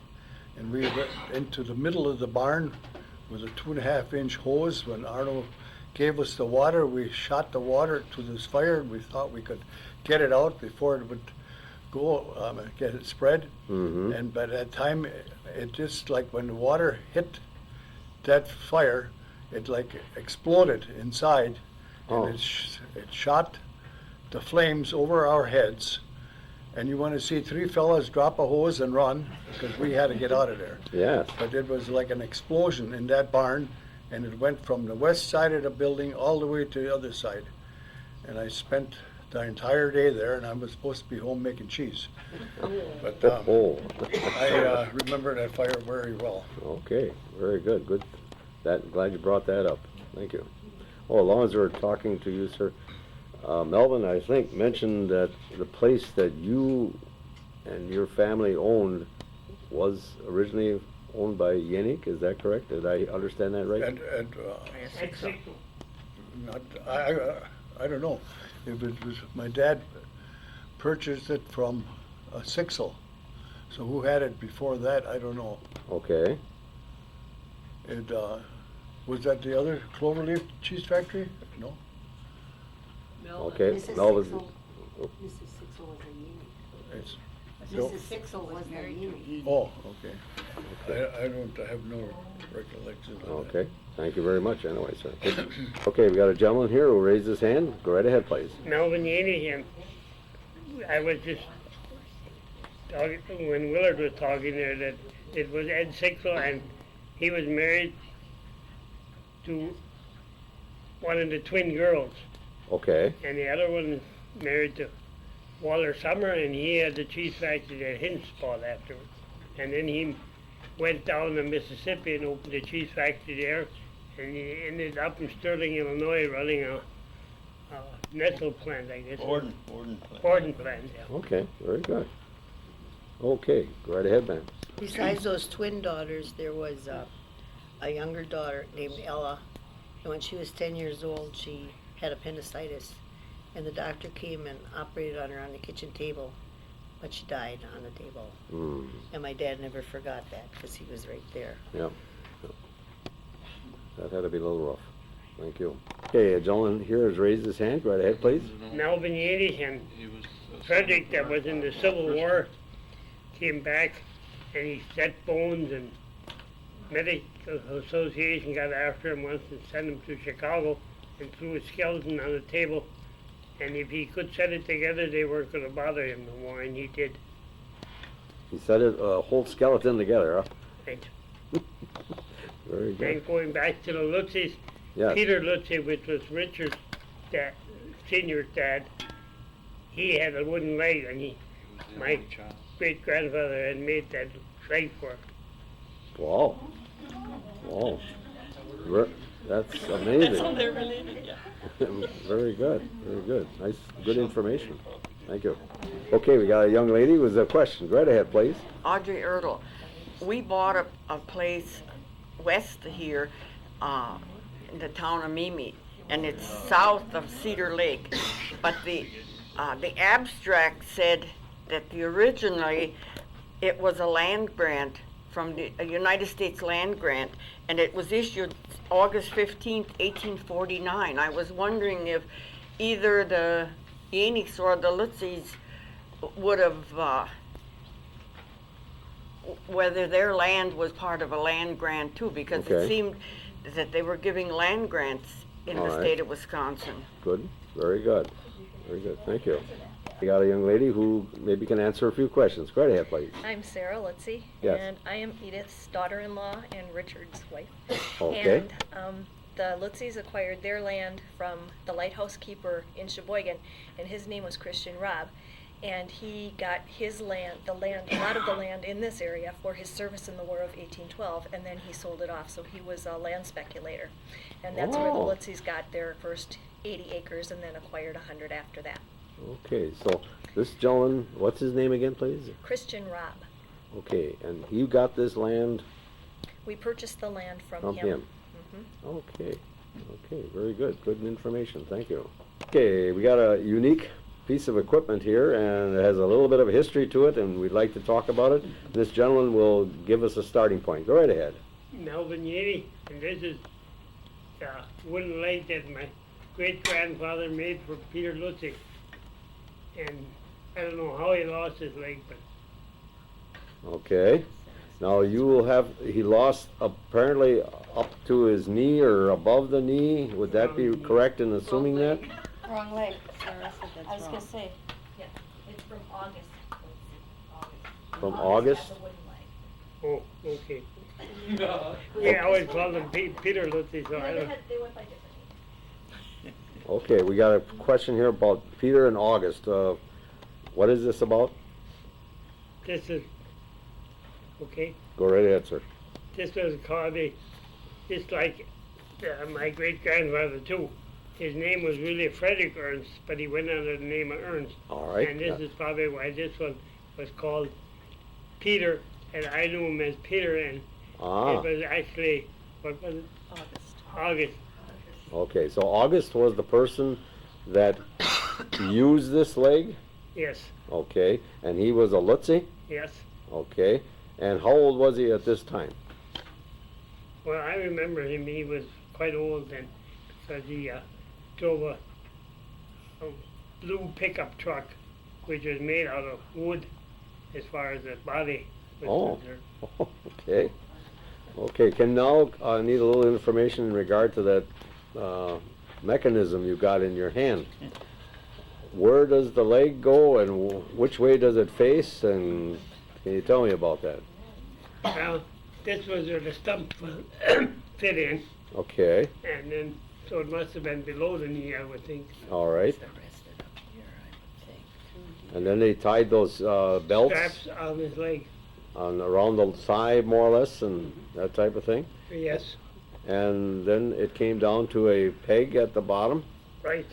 and we went into the middle of the barn with a 2.5-inch hose. When Arno gave us the water, we shot the water to this fire. We thought we could get it out before it would go, get it spread. Mm-hmm. And by that time, it just like when the water hit that fire, it like exploded inside, and it shot the flames over our heads. And you want to see 3 fellas drop a hose and run, because we had to get out of there. Yes. But it was like an explosion in that barn, and it went from the west side of the building all the way to the other side. And I spent the entire day there, and I was supposed to be home making cheese. But I remember that fire very well. Okay, very good. Good. Glad you brought that up. Thank you. Oh, as long as we're talking to you, sir, Melvin, I think, mentioned that the place that you and your family owned was originally owned by Yannick. Is that correct? Did I understand that right? I don't know. If it was, my dad purchased it from Sixel. So who had it before that, I don't know. Okay. It was that the other Cloverleaf cheese factory? No. Okay. Mrs. Melvin. Sixel. Mrs. Sixel was a Yannick. It's, Mrs. Sixel was a Yannick. Oh, okay. I have no recollection of that. Okay. Thank you very much anyway, sir. Okay, we got a gentleman here who raised his hand. Go right ahead, please. Melvin Yanig, and I was just talking, when Willard was talking there, that it was Ed Sixel, and he was married to one of the twin girls. Okay. And the other one married to Walter Summer, and he had the cheese factory at Hinspot afterwards. And then he went down to Mississippi and opened a cheese factory there, and he ended up in Sterling, Illinois, running a Nestle plant, I guess. Borden plant. Borden plant, yeah. Okay, very good. Okay, go right ahead, ma'am. Besides those twin daughters, there was a younger daughter named Ella, and when she was 10 years old, she had appendicitis, and the doctor came and operated on her on the kitchen table, but she died on the table. Mm. And my dad never forgot that, because he was right there. Yep. That had to be a little rough. Thank you. Okay, a gentleman here has raised his hand. Go right ahead, please. Melvin Yanig and Frederick, that was in the Civil War, came back, and he set bones, and Medical Association got after him once and sent him to Chicago and threw a skeleton on the table. And if he could set it together, they weren't going to bother him no more, and he did. He set it, a whole skeleton together, huh? Right. Very good. And going back to the Lutzys, Yes. Peter Lutzy, which was Richard's dad, senior's dad, he had a wooden leg, and my great-grandfather had made that leg for him. Wow. Wow. That's amazing. That's how they're related, yeah. Very good. Very good. Nice, good information. Thank you. Okay, we got a young lady with a question. Go right ahead, please. Audrey Erdl. We bought a place west of here, in the town of Mimi, and it's south of Cedar Lake. But the abstract said that originally it was a land grant from the United States land grant, and it was issued August 15th, 1849. I was wondering if either the Yanicks or the Lutzys would have, whether their land was part of a land grant too, because Okay. it seemed that they were giving land grants in All the right. state of Wisconsin. Good. Very good. Very good. Thank you. We got a young lady who maybe can answer a few questions. Go right ahead, please. I'm Sarah Litzy, Yes. and I am Edith's daughter-in-law and Richard's wife. Okay. And the Lutzys acquired their land from the lighthouse keeper in Sheboygan, and his name was Christian Robb. And he got his land, a lot of the land in this area for his service in the War of 1812, and then he sold it off. So he was a land speculator. And that's where the Oh. Lutzys got their first 80 acres and then acquired 100 after that. Okay, so this gentleman, what's his name again, please? Christian Robb. Okay, and you got this land We purchased the land from from him? Mhm. Okay, okay, very good. Good information, thank you. Okay, we got a unique piece of equipment here, and it has a little bit of a history to it, and we'd like to talk about it. This gentleman will give us a starting point. Go right ahead. Melvin Yanig, and this is the wooden leg that my great-grandfather made for Peter Lutzy. And I don't know how he lost his leg, but Okay. Now you will have, he lost apparently up to his knee or above the knee. Would that be correct in assuming that? Wrong leg. I was gonna say. Yeah, it's from August. From August? oh, okay. Yeah, I always called him Peter Lutzy, so I don't. They went by different. Okay, we got a question here about Peter and August. What is this about? This is, okay, Go right ahead, sir. this was called just like my great-grandfather too. His name was really Frederick Ernst, but he went under the name of Ernst. All right. And this is probably why this one was called Peter, and I knew him as Peter, and Ah. it was actually, what was it? August. Okay, so August was the person that used this leg? Yes, Okay, and he was a Lutzy? yes. Okay, and how old was he at this time? Well, I remember him, he was quite old then, because he drove a blue pickup truck, which was made out of wood, as far as the body was Oh. concerned. Okay. Okay, can now, I need a little information in regard to that mechanism you got in your hand. Where does the leg go and which way does it face, and can you tell me about that? Well, this was where the stump fit in, Okay, and then, so it must have been below the knee, I would think. all right. And then they tied those belts Straps on his leg, on around the thigh more or less and that type of thing. yes, And then it came down to a peg at the bottom. right.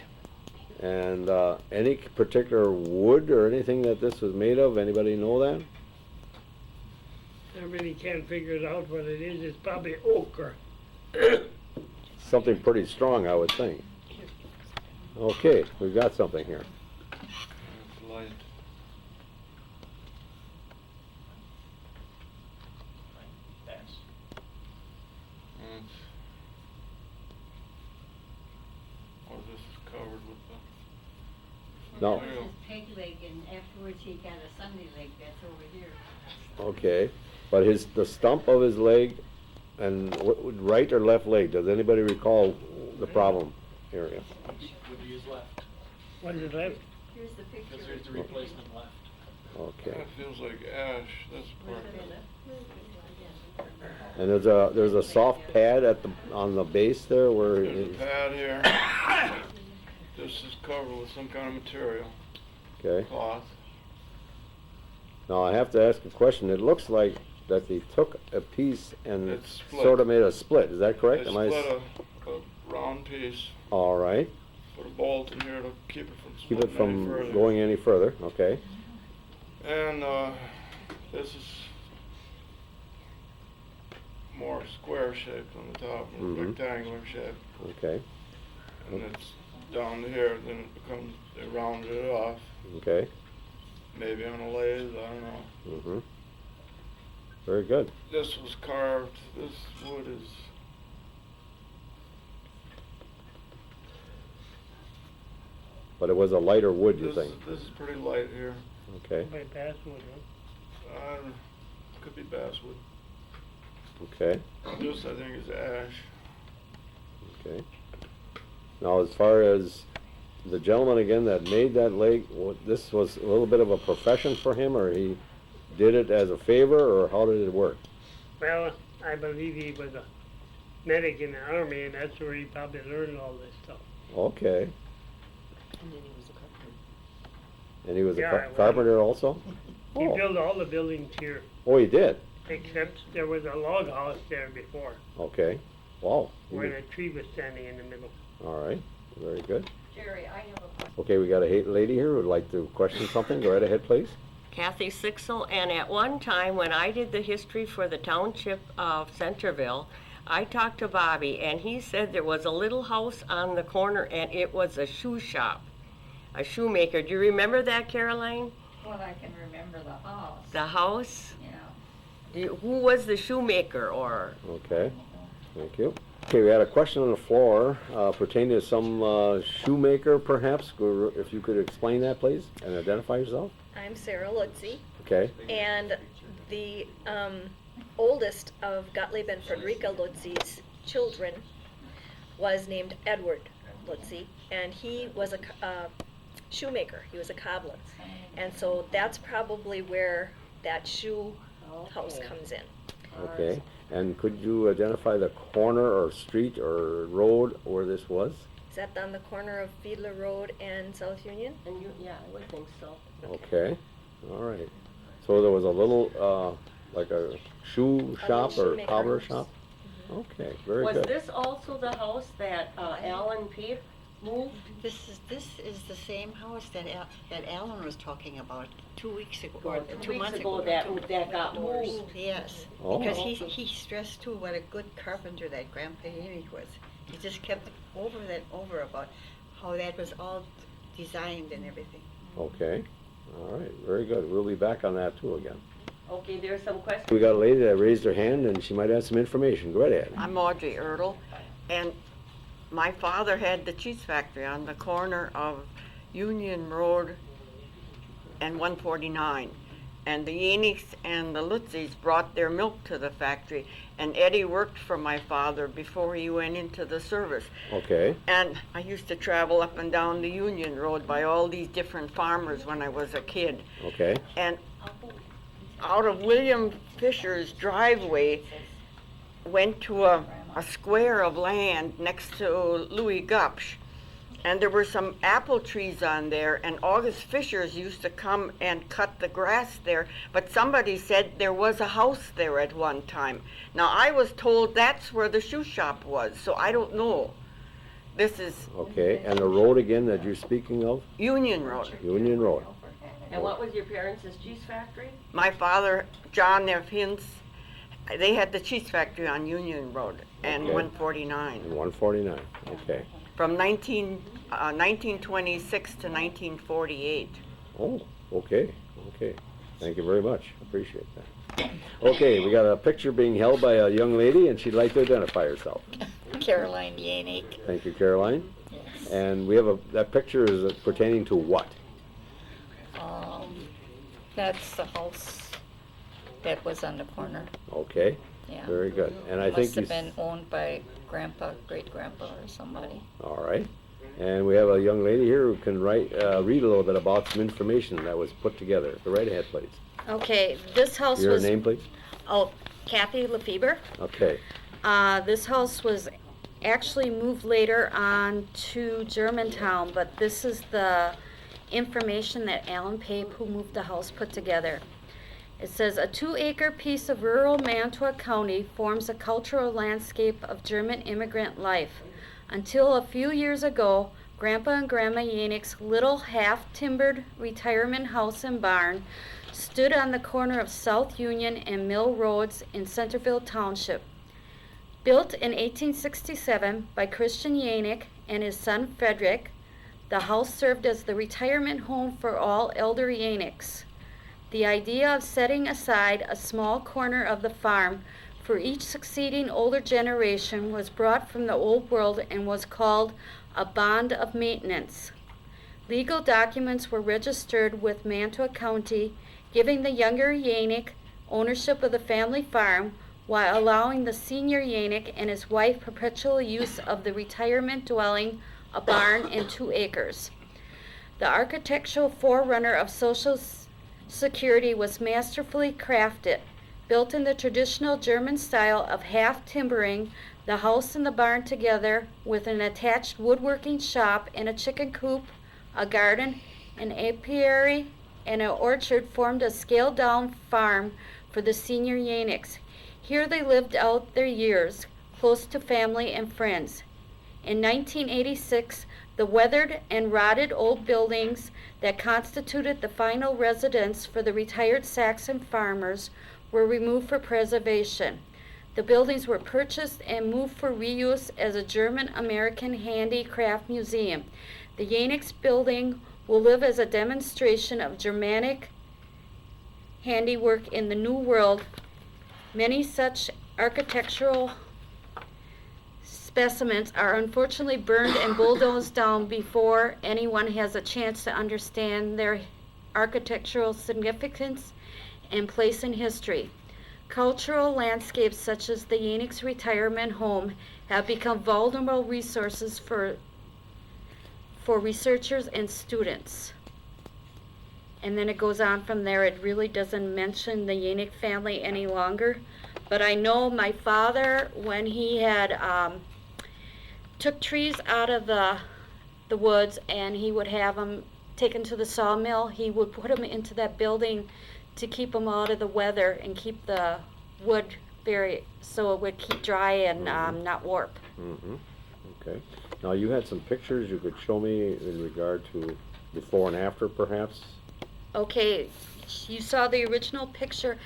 And any particular wood or anything that this was made of, anybody know that? I really can't figure it out what it is, it's probably oak or, Something pretty strong, I would think. Okay, we've got something here. Light. Oh, this is covered with the. No. This is peg leg, and afterwards he got a Sunday leg, that's over here. Okay, but the stump of his leg and right or left leg, does anybody recall the problem area? Would be his left. what is it left? Here's the picture. Because there's the replacement left. Okay, That feels like ash, this part. and there's a soft pad on the base there where There's a pad here. This is covered with some kind of material, okay. cloth. Now I have to ask a question. It looks like that they took a piece and It's split. sort of made a split. Is that correct? They Am I split a round piece, all right? put a bolt in here to keep it from Keep splitting it from any further. going any further. Okay. And this is more square shaped on the top, Mhm. rectangular shape. Okay. And it's down to here, then it becomes, they rounded it off, Okay. maybe on a lathe, I don't know. Mm-hmm. Very good. This was carved, this wood is, But it was a lighter wood, you this, think? this is pretty light here. Okay. By basswood, huh? Could be basswood. Okay. This, I think, is ash. Okay. Now, as far as the gentleman again that made that leg, this was a little bit of a profession for him, or he did it as a favor, or how did it work? Well, I believe he was a medic in the army, and that's where he probably learned all this stuff. Okay. And then he was a carpenter. And he was Yeah, a I was. carpenter also? He Oh. built all the buildings here, Oh, he did? except there was a log house there before, Okay. Wow. where the tree was standing in the middle. All right, very good. Jerry, I have a question. Okay, we got a lady here who would like to question something. Go right ahead, please. Kathy Sixel, and at one time when I did the history for the Township of Centerville, I talked to Bobby, and he said there was a little house on the corner, and it was a shoe shop, a shoemaker. Do you remember that, Caroline? Well, I can remember the house. The house? Yeah. Who was the shoemaker, or? Okay, thank you. Okay, we had a question on the floor pertaining to some shoemaker, perhaps. If you could explain that, please, and identify yourself. I'm Sarah Lutzy, Okay. and the oldest of Gottlieb and Frederica Lutzy's children was named Edward Lutzy, and he was a shoemaker. He was a cobbler, and so that's probably where that shoe house comes in. Okay, and could you identify the corner or street or road where this was? Is that on the corner of Fiedler Road and South Union? And yeah, I would think so. Okay, all right. So there was a little, like a shoe shop or shoemaker. cobbler shop? Okay, very Was good. this also the house that Alan Pape moved? This is the same house that Alan was talking about 2 weeks ago, Or or 2 2 weeks months ago ago. that got moved. Yes, Oh. because he stressed too what a good carpenter that Grandpa Yannick was. He just kept over about how that was all designed and everything. Okay, all right, very good. We'll be back on that too again. Okay, there's some questions. We got a lady that raised her hand and she might have some information. Go right ahead. I'm Audrey Ertl, and my father had the cheese factory on the corner of Union Road and 149. And the Yannicks and the Lutzys brought their milk to the factory, and Eddie worked for my father before he went into the service. Okay, And I used to travel up and down the Union Road by all these different farmers when I was a kid. okay, And out of William Fisher's driveway went to a square of land next to Louis Gupsh. And there were some apple trees on there, and August Fishers used to come and cut the grass there, but somebody said there was a house there at one time. Now, I was told that's where the shoe shop was, so I don't know. This is okay. And the road again that you're speaking of? Union Road. Union Road. And what was your parents' cheese factory? My father, John F. Hintz, they had the cheese factory on Union Road and Okay. 149 And 149, okay. from 1926 to 1948. Oh, okay, okay. Thank you very much. Appreciate that. Okay, we got a picture being held by a young lady and she'd like to identify herself. Caroline Yanig. Thank you, Caroline. Yes. And we have that picture is pertaining to what? That's the house that was on the corner. Okay, Yeah. very good. And I think Must you, have been owned by grandpa, great-grandpa or somebody. all right. And we have a young lady here who can read a little bit about some information that was put together. Go right ahead, please. Okay, this house Your was. name, please? Oh, Kathy Lefebvre. Okay, This house was actually moved later on to Germantown, but this is the information that Alan Pape, who moved the house, put together. It says, a 2-acre piece of rural Manitowoc County forms a cultural landscape of German immigrant life. Until a few years ago, Grandpa and Grandma Yannick's little half-timbered retirement house and barn stood on the corner of South Union and Mill Roads in Centerville Township. Built in 1867 by Christian Yannick and his son Frederick, the house served as the retirement home for all elder Yannicks. The idea of setting aside a small corner of the farm for each succeeding older generation was brought from the old world and was called a bond of maintenance. Legal documents were registered with Manitowoc County, giving the younger Yannick ownership of the family farm while allowing the senior Yannick and his wife perpetual use of the retirement dwelling, a barn, and 2 acres. The architectural forerunner of Social Security was masterfully crafted. Built in the traditional German style of half-timbering the house and the barn together with an attached woodworking shop and a chicken coop, a garden, An apiary and an orchard formed a scaled-down farm for the senior Yannicks. Here they lived out their years, close to family and friends. In 1986, the weathered and rotted old buildings that constituted the final residence for the retired Saxon farmers were removed for preservation. The buildings were purchased and moved for reuse as a German-American handicraft museum. The Yannick's building will live as a demonstration of Germanic handiwork in the New World. Many such architectural specimens are unfortunately burned and bulldozed down before anyone has a chance to understand their architectural significance and place in history. Cultural landscapes such as the Yannick's retirement home have become vulnerable resources for researchers and students. And then it goes on from there. It really doesn't mention the Yannick family any longer. But I know my father, when he had took trees out of the woods and he would have them taken to the sawmill, he would put them into that building to keep them out of the weather and keep the wood so it would keep dry and not warp. Mm-hmm. Okay. Now you had some pictures you could show me in regard to before and after, perhaps? Okay, you saw the original picture.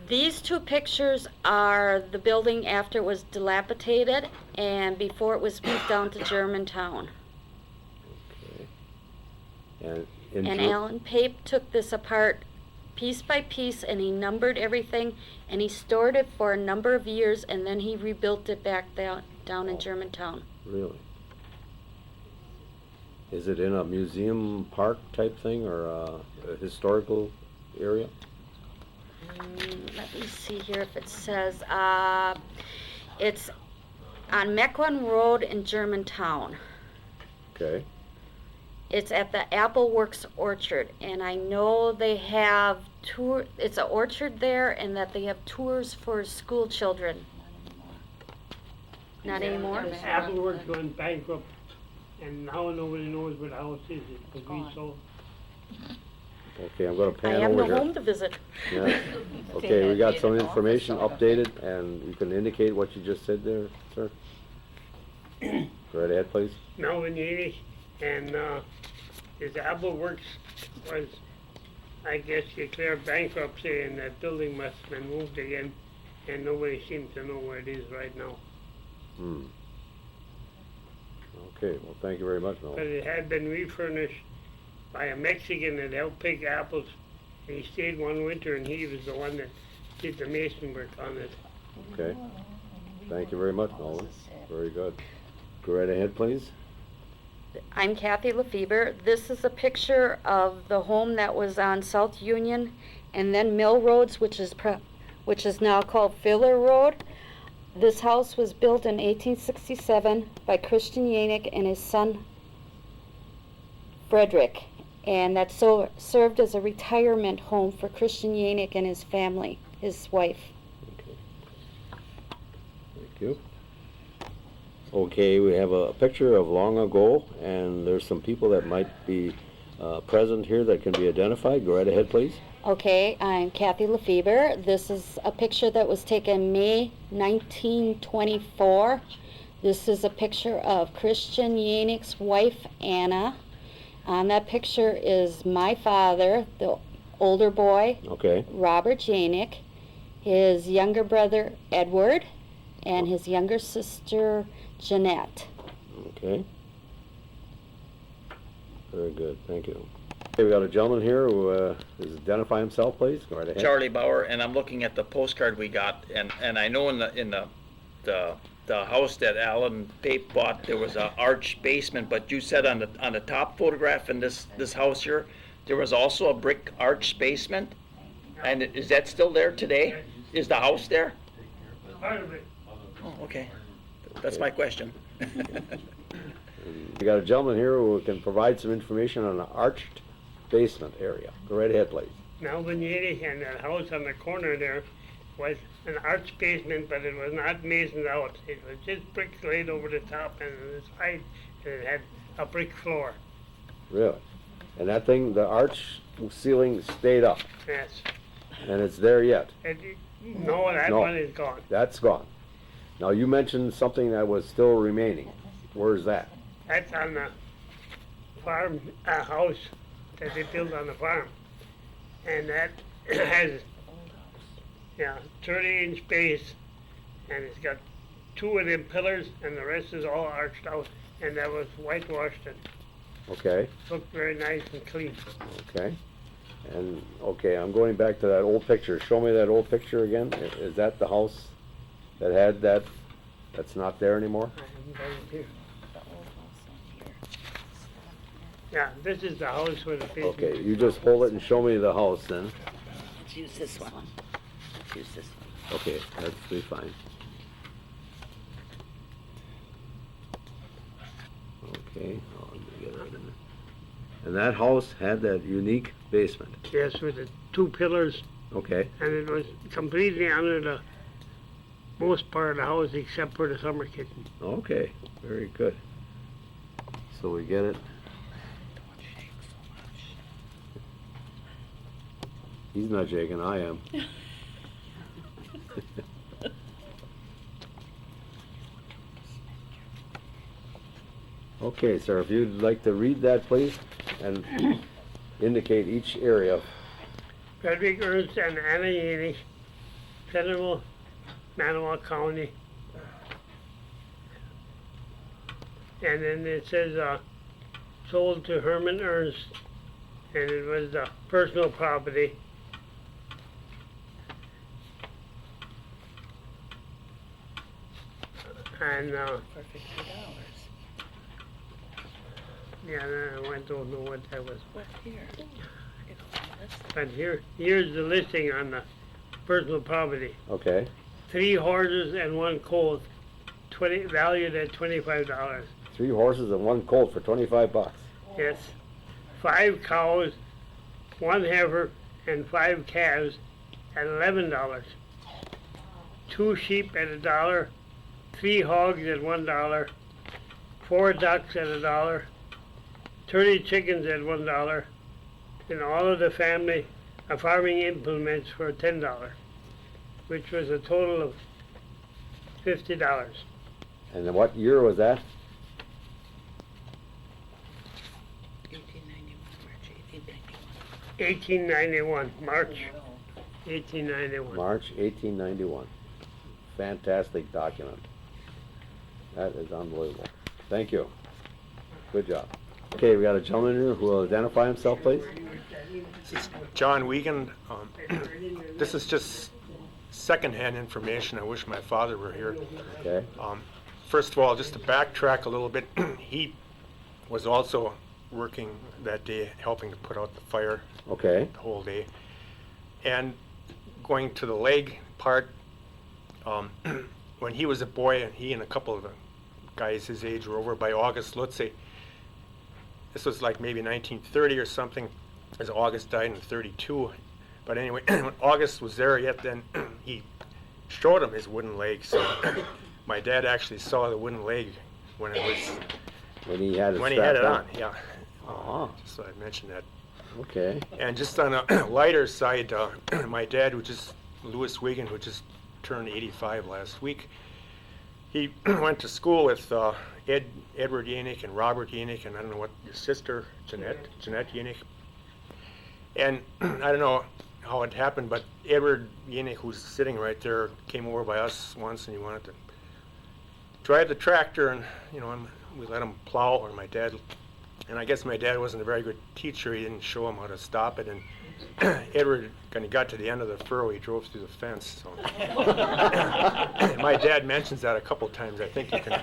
These two pictures are the building after it was dilapidated and before it was moved down to Germantown. Okay. And Alan Pape took this apart piece by piece and he numbered everything and he stored it for a number of years and then he rebuilt it back down in Germantown. Really? Is it in a museum park type thing or a historical area? Let me see here if it says, it's on Mequon Road in Germantown. Okay. It's at the Apple Works Orchard, and I know they have it's an orchard there, and that they have tours for school children. Not anymore? Appleworks went bankrupt, and now nobody knows where the house is. It was resold. Okay, I'm going to pan I have over no here. home to visit. Yeah. Okay, we got some information updated, and you can indicate what you just said there, sir. Right ahead, please. Melvin Yanick, and his Appleworks was, I guess, declared bankruptcy, and that building must have been moved again, and nobody seems to know where it is right now. Hmm. Okay, well, thank you very much, But Mel. it had been refurnished by a Mexican that helped pick apples, and he stayed one winter, and he was the one that did the mason work on it. Okay. Thank you very much, Melvin. Very good. Go right ahead, please. I'm Kathy Lefebvre. This is a picture of the home that was on South Union and then Mill Roads, which is now called Filler Road. This house was built in 1867 by Christian Yanig and his son Frederick, and that served as a retirement home for Christian Yanig and his family, his wife. Thank you. Okay, we have a picture of long ago, and there's some people that might be present here that can be identified. Go right ahead, please. Okay, I'm Kathy Lefebvre. This is a picture that was taken May 1924. This is a picture of Christian Yannick's wife, Anna. On that picture is my father, the older boy, Okay. Robert Yannick, his younger brother, Edward, and his younger sister, Jeanette. Okay. Very good, thank you. Okay, we got a gentleman here who is identify himself, please. Go right ahead. Charlie Bauer, and I'm looking at the postcard we got, and I know in the house that Alan Pape bought, there was a arch basement, but you said on the top photograph in this house here, there was also a brick arch basement, and is that still there today? Is the house there? Part of it. Oh, okay. That's my question. We got a gentleman here who can provide some information on the arched basement area. Go right ahead, please. Melvin Yanick, and that house on the corner there was an arch basement, but it was not masoned out. It was just bricks laid over the top and the side, and it had a brick floor. Really? And that thing, the arch ceiling stayed up, Yes. and it's there yet? No, that No. one is gone. That's gone. Now, you mentioned something that was still remaining. Where's that? That's on the farm, house that they built on the farm. And that has, 30-inch base, and it's got 2 of them pillars, and the rest is all arched out, and that was whitewashed and Okay, looked very nice and clean. okay. And, okay, I'm going back to that old picture. Show me that old picture again. Is that the house that had that, that's not there anymore? I haven't got it here. Yeah, this is the house with the basement. Okay, you just hold it and show me the house then. Let's use this one. Let's use this one. Okay, that's be fine. Okay, let me get it in there. And that house had that unique basement. Yes, with the 2 pillars, Okay, and it was completely under the most part of the house except for the summer kitchen. okay, very good. So we get it. He's not shaking, I am. Okay, sir, if you'd like to read that, please, and indicate each area. Frederick, Ernest, and Anna Yannick, Centerville, Manitowoc County. And then it says, sold to Herman Ernest, and it was personal property. And, For $50. yeah, I don't know what that was. What here? But here's the listing on the personal property. Okay, 3 horses and 1 colt, valued at $25. 3 horses and 1 colt for 25 bucks. Yes. 5 cows, 1 heifer, and 5 calves at $11. 2 sheep at $1, 3 hogs at $1, 4 ducks at $1, 30 chickens at $1, and all of the family farming implements for $10, which was a total of $50. And then what year was that? 1891, March 1891. March 1891. Fantastic document. That is unbelievable. Thank you. Good job. Okay, we got a gentleman here who will identify himself, please. This is John Wiegand. This is just secondhand information. I wish my father were here. Okay. First of all, just to backtrack a little bit, he was also working that day, helping to put out the fire. Okay. The whole day. And going to the leg part, when he was a boy, and he and a couple of the guys his age were over by August Lutzy. This was like maybe 1930 or something, as August died in 32. But anyway, when August was there yet, then he showed him his wooden leg. So my dad actually saw the wooden leg when it was when he had it, on. Yeah. So I mentioned that. Okay. And just on a lighter side, my dad, Louis Wiegand, who just turned 85 last week, he went to school with Edward Yannick and Robert Yannick, and I don't know what, his sister, Jeanette Yannick. And I don't know how it happened, but Edward Yannick, who's sitting right there, came over by us once, and he wanted to drive the tractor, and and we let him plow, or my dad. And I guess my dad wasn't a very good teacher. He didn't show him how to stop it. And Edward, when he got to the end of the furrow, he drove through the fence. So. My dad mentions that a couple times. I think you can.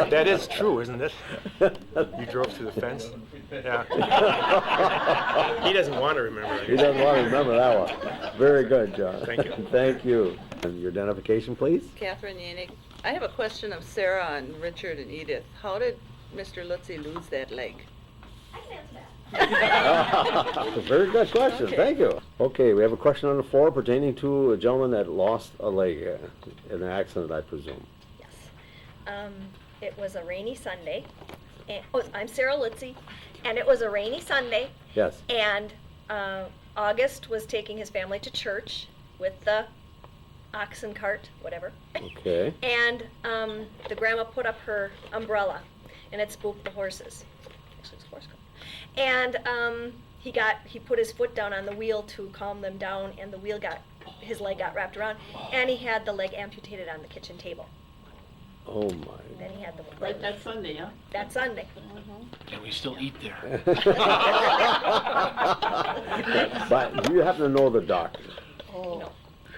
That is true, isn't it? You drove through the fence? Yeah. He doesn't want to remember it. He doesn't want to remember that one. Very good, John. Thank you. Thank you. And your identification, please? Katherine Yanig. I have a question of Sarah and Richard and Edith. How did Mr. Lutzy lose that leg? Very good question. Okay. Thank you. Okay, we have a question on the floor pertaining to a gentleman that lost a leg in an accident, I presume. It was a rainy Sunday. And, I'm Sarah Litzy, And it was a rainy Sunday, Yes. and August was taking his family to church with the oxen cart, whatever. Okay. And the grandma put up her umbrella, and it spooked the horses. Actually, it was a horse cart. And he put his foot down on the wheel to calm them down, and his leg got wrapped around, and he had the leg amputated on the kitchen table. Oh my. Then he had the Like that Sunday, huh? That Sunday. And we still eat there. But do you happen to know the doctor? No.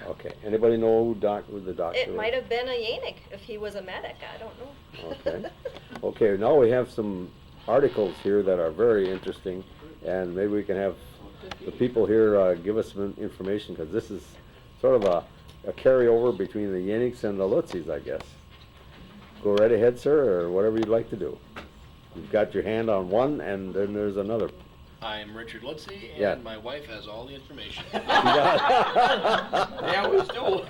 Okay. Anybody know who the doctor It is? might have been a Yannick if he was a medic. I don't know. Okay. Okay, now we have some articles here that are very interesting, and maybe we can have the people here give us some information, because this is sort of a carryover between the Yannicks and the Lutzys, I guess. Go right ahead, sir, or whatever you'd like to do. You've got your hand on one, and then there's another. I'm Richard Litzy, and Yeah. my wife has all the information. They always do.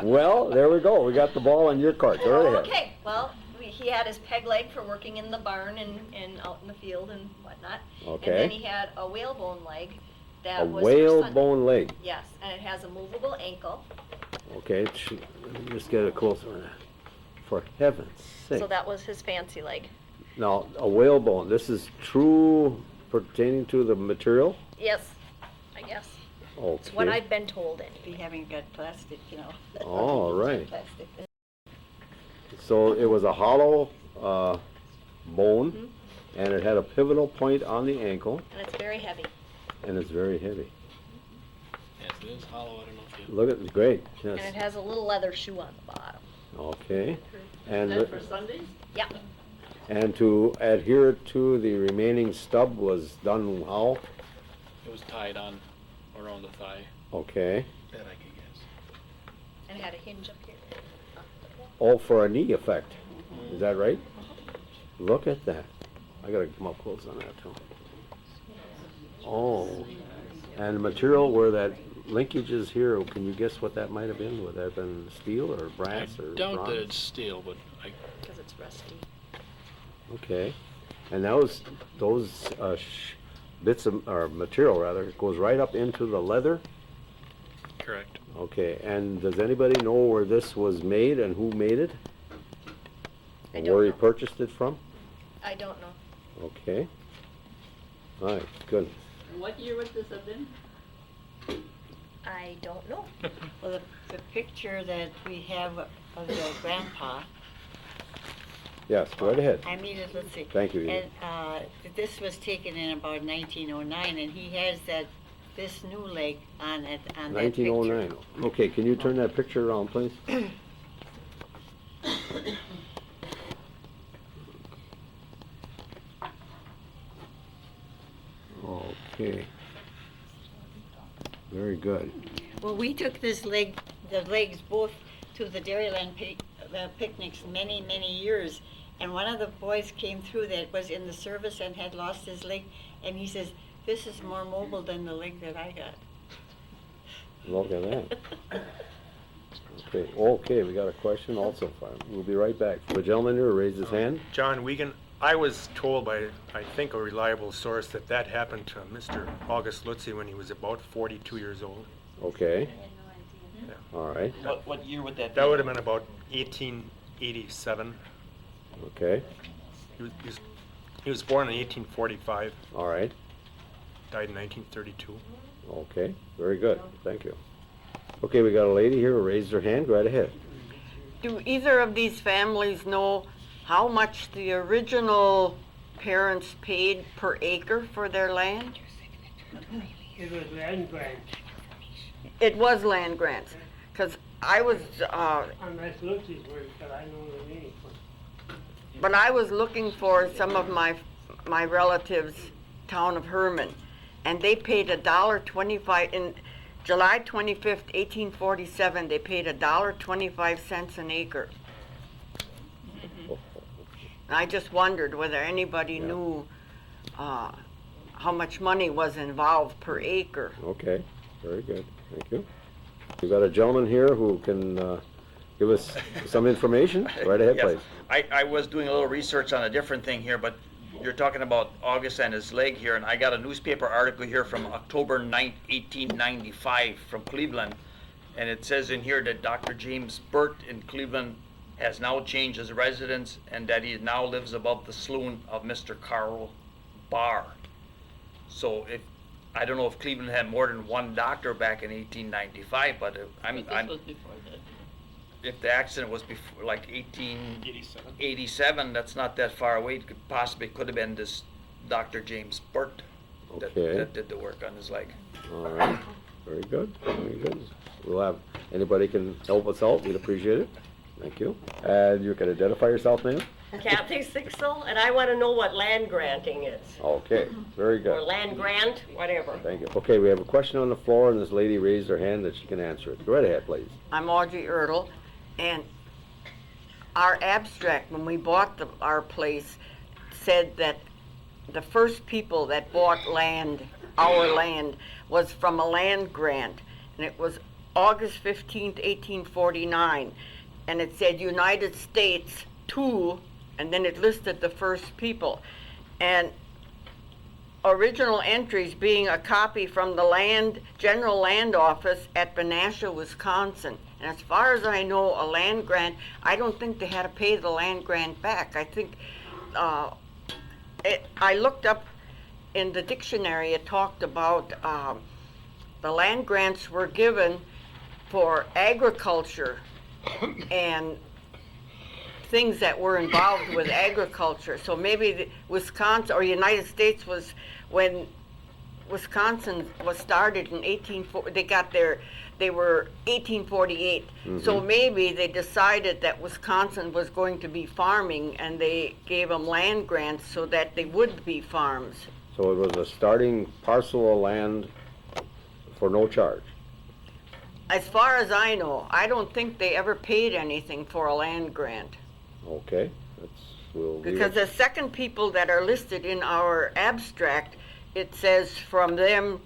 Well, there we go. We got the ball in your court. Go right ahead. Okay, well, he had his peg leg for working in the barn and out in the field and whatnot. Okay. And then he had a whalebone leg that A was for whalebone leg. Yes, and it has a movable ankle. Okay, let me just get a closer on that. For heaven's sake. So that was his fancy leg. Now, a whalebone, this is true pertaining to the material? Yes, I guess. Okay. It's what I've been told. Be having got plastic, you know. All right. Plastic. So it was a hollow bone, and it had a pivotal point on the ankle, And it's very heavy. and it's very heavy. Yes, it is hollow. I don't know if you... Look at it, great, And yes. it has a little leather shoe on the bottom. Okay. Is And, that for Sundays? Yeah. and to adhere to the remaining stub was done how? It was tied on around the thigh. Okay. That I could guess. And it had a hinge up here. All for a knee effect. Is that right? Look at that. I gotta come up close on that too. Oh. And the material where that linkage is here, can you guess what that might have been? Would that have been steel or brass I or doubt bronze? that it's steel, but I... Because it's rusty. Okay. And those bits of, or material rather, goes right up into the leather? Correct. Okay, and does anybody know where this was made and who made it? I Or don't where he know. purchased it from? I don't know. Okay. All right, good. What year would this have been? I don't know. Well, the picture that we have of your grandpa, Yes, go right ahead. I mean, let's see. Thank you, And Edith. this was taken in about 1909, and he has this new leg on it, on that picture. 1909. Okay, can you turn that picture around, please? Okay. Very good. Well, we took this leg, the legs both to the Dairyland picnics many, many years. And one of the boys came through that was in the service and had lost his leg. And he says, this is more mobile than the leg that I got. Look at that. Okay, we got a question also. We'll be right back. The gentleman here raised his hand. John Wiegand, I was told by, I think, a reliable source that happened to Mr. August Lutzy when he was about 42 years old. Okay. All right. What year would that be? That would have been about 1887. Okay. He was born in 1845. All right. Died in 1932. Okay, very good. Thank you. Okay, we got a lady here who raised her hand. Go right ahead. Do either of these families know how much the original parents paid per acre for their land? It was land grants. It was land grants, because I was, Unless Lutzy's were, but I know the name. but I was looking for some of my relatives' town of Herman, and they paid $1.25 in July 25th, 1847. They paid $1.25 an acre. And I just wondered whether anybody knew how much money was involved per acre. Okay, very good. Thank you. We got a gentleman here who can give us some information. Right ahead, Yes. please. I was doing a little research on a different thing here, but you're talking about August and his leg here, and I got a newspaper article here from October 9th, 1895 from Cleveland. And it says in here that Dr. James Burt in Cleveland has now changed his residence and that he now lives above the saloon of Mr. Carl Barr. So I don't know if Cleveland had more than one doctor back in 1895, but I'm if the accident was before, like 1887, that's not that far away. It could have been this Dr. James Burt that did the work on his leg. All right. Very good. Very good. We'll have anybody can help us out. We'd appreciate it. Thank you. And you can identify yourself, ma'am. Kathy Sixel, and I want to know what land granting is. Okay. Very good. Or land grant, whatever. Thank you. Okay, we have a question on the floor, and this lady raised her hand that she can answer it. Go right ahead, please. I'm Audrey Ertl, and our abstract, when we bought our place, said that the first people that bought land, our land, was from a land grant, and it was August 15th, 1849, and it said United States to, and then it listed the first people. And original entries being a copy from the General Land Office at Benasha, Wisconsin. And as far as I know, a land grant, I don't think they had to pay the land grant back. I think, I looked up in the dictionary, it talked about the land grants were given for agriculture and things that were involved with agriculture. So maybe Wisconsin or United States was when Wisconsin was started in 1848. So maybe they decided that Wisconsin was going to be farming and they gave them land grants so that they would be farms. So it was a starting parcel of land for no charge. As far as I know, I don't think they ever paid anything for a land grant. Okay. Because the second people that are listed in our abstract, it says from them,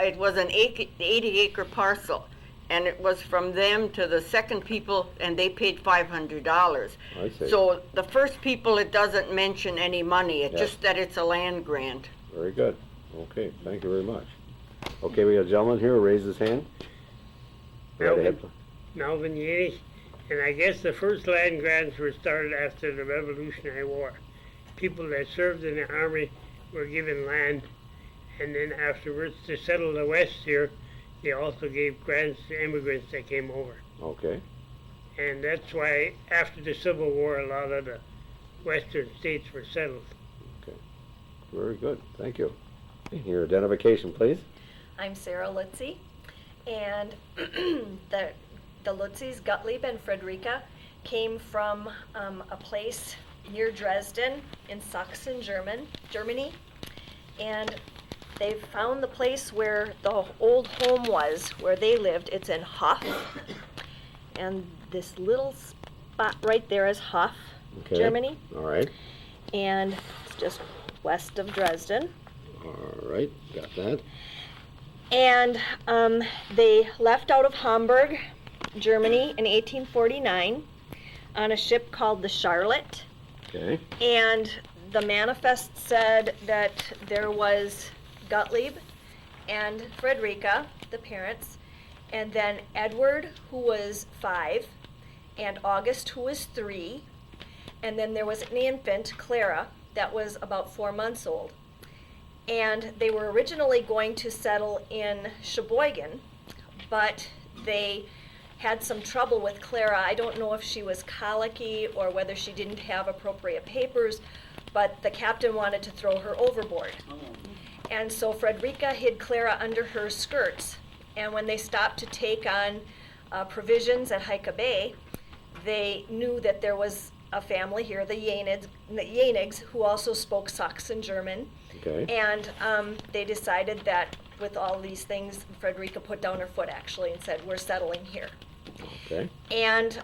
it was an 80-acre parcel, and it was from them to the second people, and they paid $500. I see. So the first people, it doesn't mention any money. It's just that it's a land grant. Very good. Okay, thank you very much. Okay, we have a gentleman here who raised his hand. Right ahead. Melvin Yanis, and I guess the first land grants were started after the Revolutionary War. People that served in the Army were given land, and then afterwards to settle the West here, they also gave grants to immigrants that came over. Okay. And that's why after the Civil War, a lot of the western states were settled. Okay. Very good. Thank you. Your identification, please. I'm Sarah Litzy, and the Lutzys, Gottlieb and Friederike, came from a place near Dresden in Sachsen, Germany, and they found the place where the old home was, where they lived. It's in Hof, and this little spot right there is Hof, Germany. All right. And it's just west of Dresden. All right, got that. And they left out of Hamburg, Germany in 1849 on a ship called the Charlotte. Okay. And the manifest said that there was Gottlieb and Friederike, the parents, and then Edward, who was 5, and August, who was 3, and then there was an infant, Clara, that was about 4 months old. And they were originally going to settle in Sheboygan, but they had some trouble with Clara. I don't know if she was colicky or whether she didn't have appropriate papers, but the captain wanted to throw her overboard. And so Friederike hid Clara under her skirts. And when they stopped to take on provisions at Hika Bay, they knew that there was a family here, the Yanigs, who also spoke Saxon German. Okay. And they decided that with all these things, Friederike put down her foot actually and said, we're settling here. Okay. And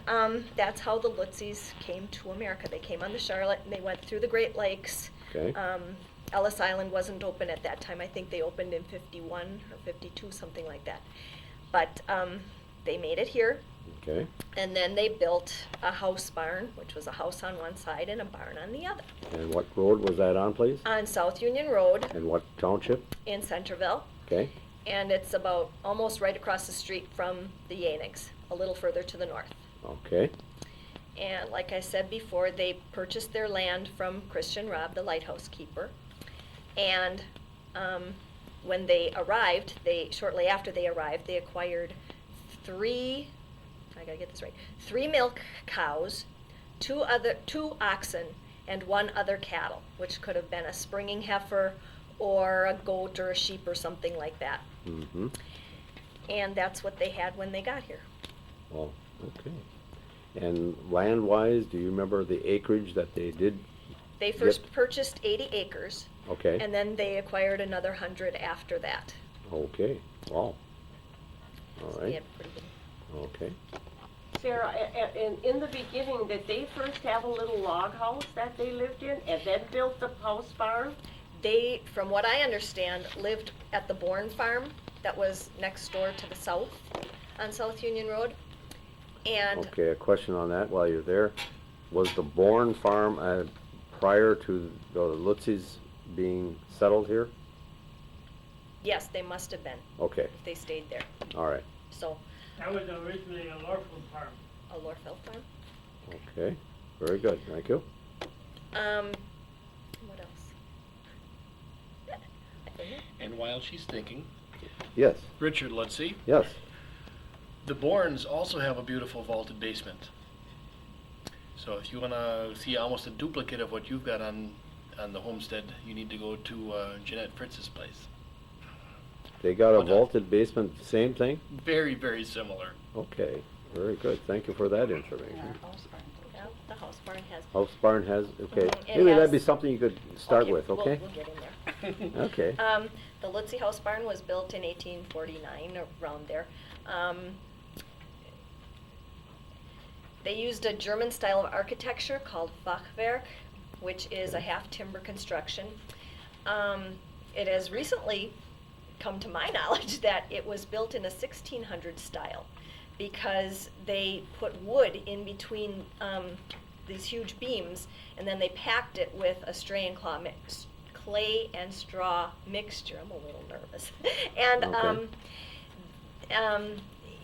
that's how the Lutzys came to America. They came on the Charlotte and they went through the Great Lakes. Okay. Ellis Island wasn't open at that time. I think they opened in 51 or 52, something like that. But they made it here, Okay. And then they built a house barn, which was a house on one side and a barn on the other. And what road was that on, please? On South Union Road And what township? in Centerville. Okay. And it's about almost right across the street from the Yannicks, a little further to the north. Okay. And like I said before, they purchased their land from Christian Robb, the lighthouse keeper. And when they arrived, shortly after they arrived, they acquired three milk cows, two oxen, and one other cattle, which could have been a springing heifer or a goat or a sheep or something like that. Mm-hmm. And that's what they had when they got here. Well, okay. And land-wise, do you remember the acreage that they did? They first purchased 80 acres. Okay. And then they acquired another 100 after that. Okay. Wow. All So right. they had pretty good. Okay. Sarah, in the beginning, did they first have a little log house that they lived in and then built the house barn? They, from what I understand, lived at the Bourne Farm that was next door to the south on South Union Road. And Okay, a question on that while you're there. Was the Bourne Farm prior to the Lutzys being settled here? yes, they must have been Okay. if they stayed there. All right. So, That was originally a Lorfield farm. a Lorfield farm. Okay. Very good. Thank you. What else? I don't know. And while she's thinking, Yes. Richard Lutzy, Yes. the Bournes also have a beautiful vaulted basement. So if you want to see almost a duplicate of what you've got on the homestead, you need to go to Jeanette Fritz's place. They got a vaulted basement, same thing? Very, very similar. Okay. Very good. Thank you for that information. Yeah, the house barn has. House barn has, okay. Mhm, it Maybe that'd has- be something you could start with, We'll okay? get in there. Okay. The Litzy House Barn was built in 1849, around there. They used a German style of architecture called Fachwerk, which is a half timber construction. It has recently come to my knowledge that it was built in a 1600 style because they put wood in between these huge beams, and then they packed it with a clay and straw mixture. I'm a little nervous. And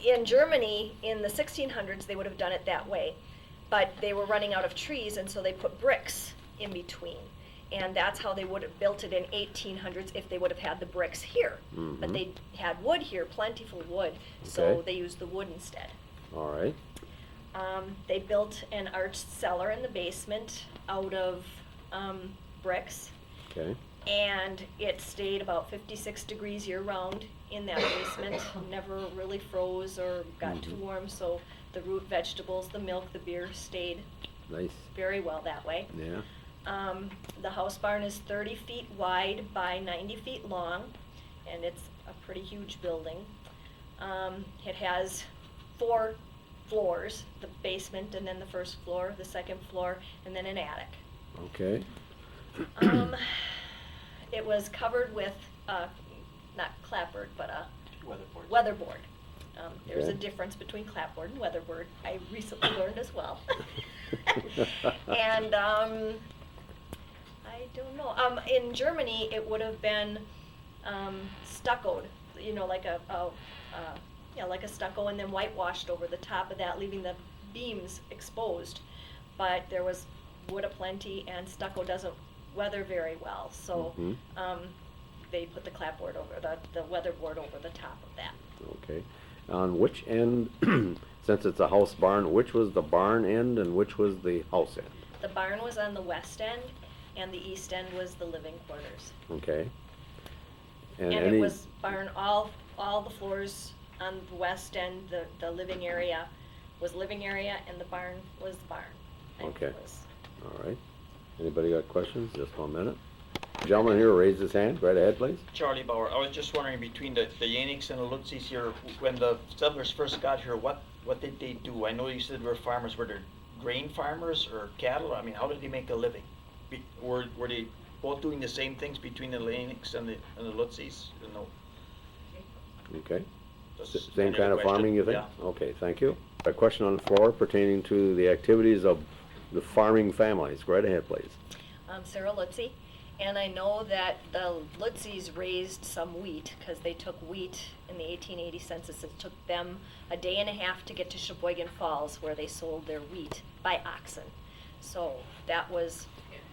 in Germany, in the 1600s, they would have done it that way, but they were running out of trees, and so they put bricks in between. And that's how they would have built it in 1800s if they would have had the bricks here. But Mhm. they had wood here, plentiful wood, so Okay. they used the wood instead. All right. They built an arched cellar in the basement out of bricks, Okay. and it stayed about 56 degrees year-round in that basement. Never really froze or got too warm, so the root vegetables, the milk, the beer stayed Nice. very well that way. Yeah. The house barn is 30 feet wide by 90 feet long, and it's a pretty huge building. It has 4 floors, the basement and then the first floor, the second floor, and then an attic. Okay. It was covered with, not clapboard, but a Weatherboard. weatherboard. There's a Okay. difference between clapboard and weatherboard, I recently learned as well. And, I don't know, in Germany, it would have been, stuccoed, you know, like like a stucco, and then whitewashed over the top of that, leaving the beams exposed. But there was wood aplenty, and stucco doesn't weather very well, so, Mhm. they put the clapboard over, the weatherboard over the top of that. Okay. On which end, since it's a house barn, which was the barn end and which was the house end? The barn was on the west end, and the east end was the living quarters. Okay. And any, it was barn, all the floors on the west end, the living area was living area, and the barn was the barn. And it Okay. was- All right. Anybody got questions? Just 1 minute. Gentleman here raised his hand. Right ahead, please. Charlie Bauer, I was just wondering between the Yannicks and the Lutzys here, when the settlers first got here, what did they do? I know you said they were farmers. Were they grain farmers or cattle? I mean, how did they make a living? Were they both doing the same things between the Yannicks and the Lutzys? You know, Okay. that's Same any kind other of farming, you think? question? Okay, thank you. A question on the floor pertaining to the activities of the farming families. Go right ahead, please. I'm Sarah Lutzy, and I know that the Lutzys raised some wheat because they took wheat in the 1880 census. It took them a day and a half to get to Sheboygan Falls where they sold their wheat by oxen. So that was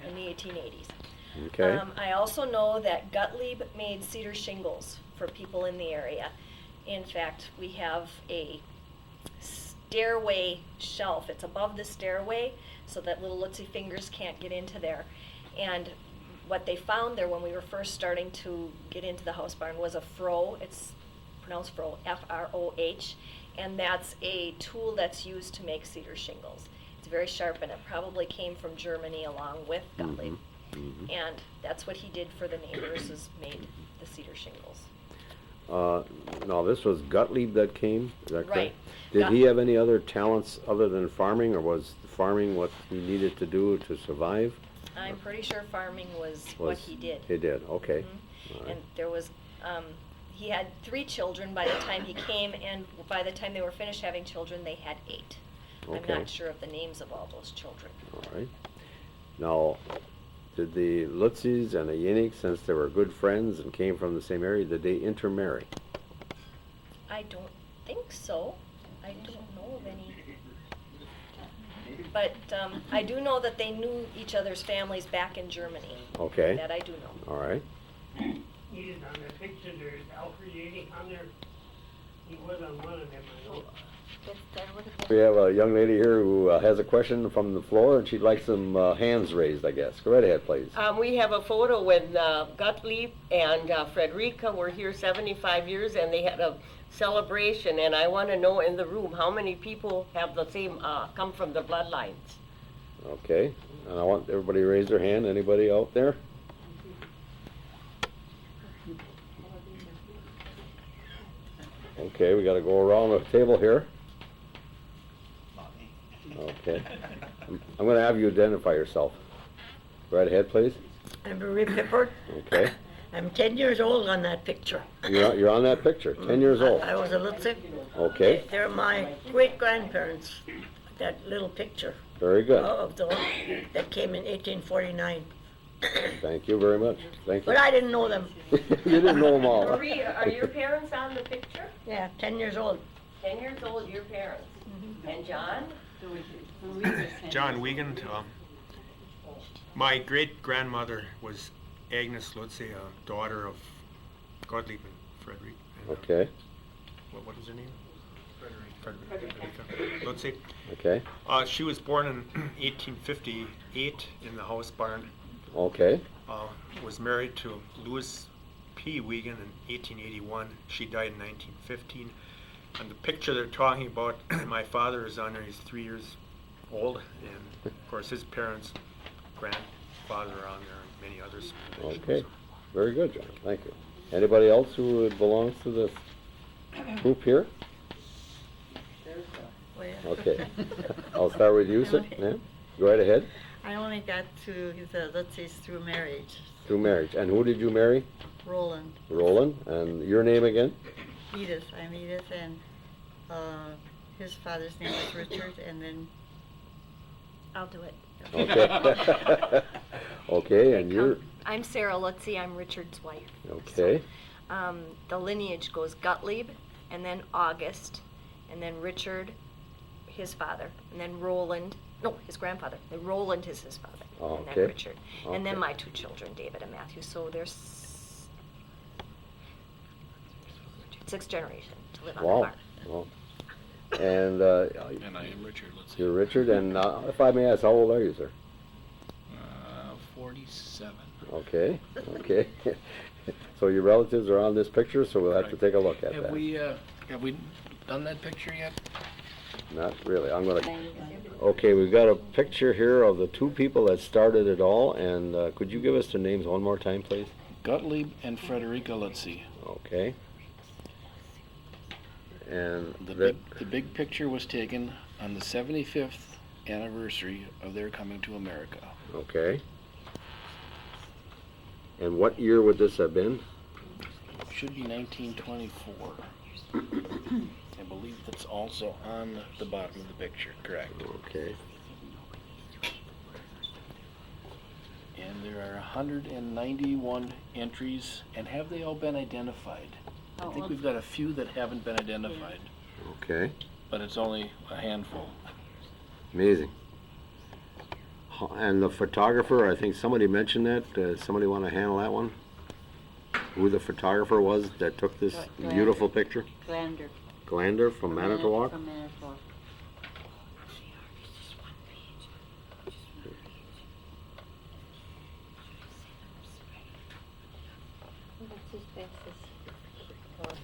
in the 1880s. Okay. I also know that Gottlieb made cedar shingles for people in the area. In fact, we have a stairway shelf. It's above the stairway so that little Lutzy fingers can't get into there. And what they found there when we were first starting to get into the house barn was a froe. It's pronounced froe, F-R-O-H, and that's a tool that's used to make cedar shingles. It's very sharp, and it probably came from Germany along with Gottlieb. And that's what he did for the neighbors, is made the cedar shingles. Now, this was Gottlieb that came, is that correct? Right. Did he have any other talents other than farming, or was farming what he needed to do to survive? I'm pretty sure farming was what he did. He did, okay. All right. And there was, he had 3 children by the time he came, and by the time they were finished having children, they had 8. Okay. I'm not sure of the names of all those children. All right. Now, did the Lutzys and the Yannick, since they were good friends and came from the same area, did they intermarry? I don't think so. I don't know of any. But I do know that they knew each other's families back in Germany. Okay. That I do know. All right. Edith, on the picture, there's Alfred Yanig on there. He was on one of them, I know. We have a young lady here who has a question from the floor, and she'd like some hands raised, I guess. Go right ahead, please. We have a photo when Gottlieb and Frederica were here 75 years, and they had a celebration, and I want to know in the room how many people have the same, come from the bloodlines. Okay. And I want everybody to raise their hand. Anybody out there? Okay, we got to go around the table here. Okay. I'm going to have you identify yourself. Right ahead, please. I'm Marie Pippard. Okay. I'm 10 years old on that picture. You're on that picture, 10 years old. I was a Lutzy. Okay. They're my great-grandparents, that little picture. Very good. Of the one that came in 1849. Thank you very much. Thank you. But I didn't know them. You didn't know them all. huh? Marie, are your parents on the picture? Yeah, 10 years old. 10 years old, your parents. And John? John Wiegand. My great-grandmother was Agnes Lutzy, a daughter of Gottlieb and Frederick. And, Okay. What was her name? Frederica Lutzy. Okay. She was born in 1858 in the house barn. Okay. Was married to Louis P. Wiegand in 1881. She died in 1915. And the picture they're talking about, my father is on there. He's 3 years old, and of course his parents, grandfather are on there, and many others. Okay. Very good, John. Thank you. Anybody else who belongs to this group here? Okay. I'll start with you, sir. Yeah. Go right ahead. I only got to the Lutzys through marriage. Through marriage. And who did you marry? Roland. Roland. And your name again? Edith. I'm Edith, and his father's name was Richard, and then I'll do it. Okay. Okay, and you're... I'm Sarah Lutzy. I'm Richard's wife. Okay. The lineage goes Gottlieb, and then August, and then Richard, his father, and then Roland. No, his grandfather. Then Roland is his father, and Okay. then Richard, and then Okay. my 2 children, David and Matthew. So there's 6 generations to live on the Wow. farm. Wow. And And I am Richard, let's see. you're Richard, and if I may ask, how old are you, sir? 47. Okay. Okay. So your relatives are on this picture, so we'll have to take a look at Have that. we done that picture yet? Not really. I'm gonna. Okay, we've got a picture here of the 2 people that started it all, and could you give us their names one more time, please? Gottlieb and Frederica Lutzy. Okay. And The big picture was taken on the 75th anniversary of their coming to America. Okay. And what year would this have been? should be 1924. I believe that's also on the bottom of the picture, correct? Okay. And there are 191 entries, and have they all been identified? I Oh, think well. we've got a few that haven't been identified, Okay. but it's only a handful. Amazing. And the photographer, I think somebody mentioned that. Somebody want to handle that one? Who the photographer was that took this Glander. beautiful picture? Glander. Glander from Manitowoc? From Manitowoc.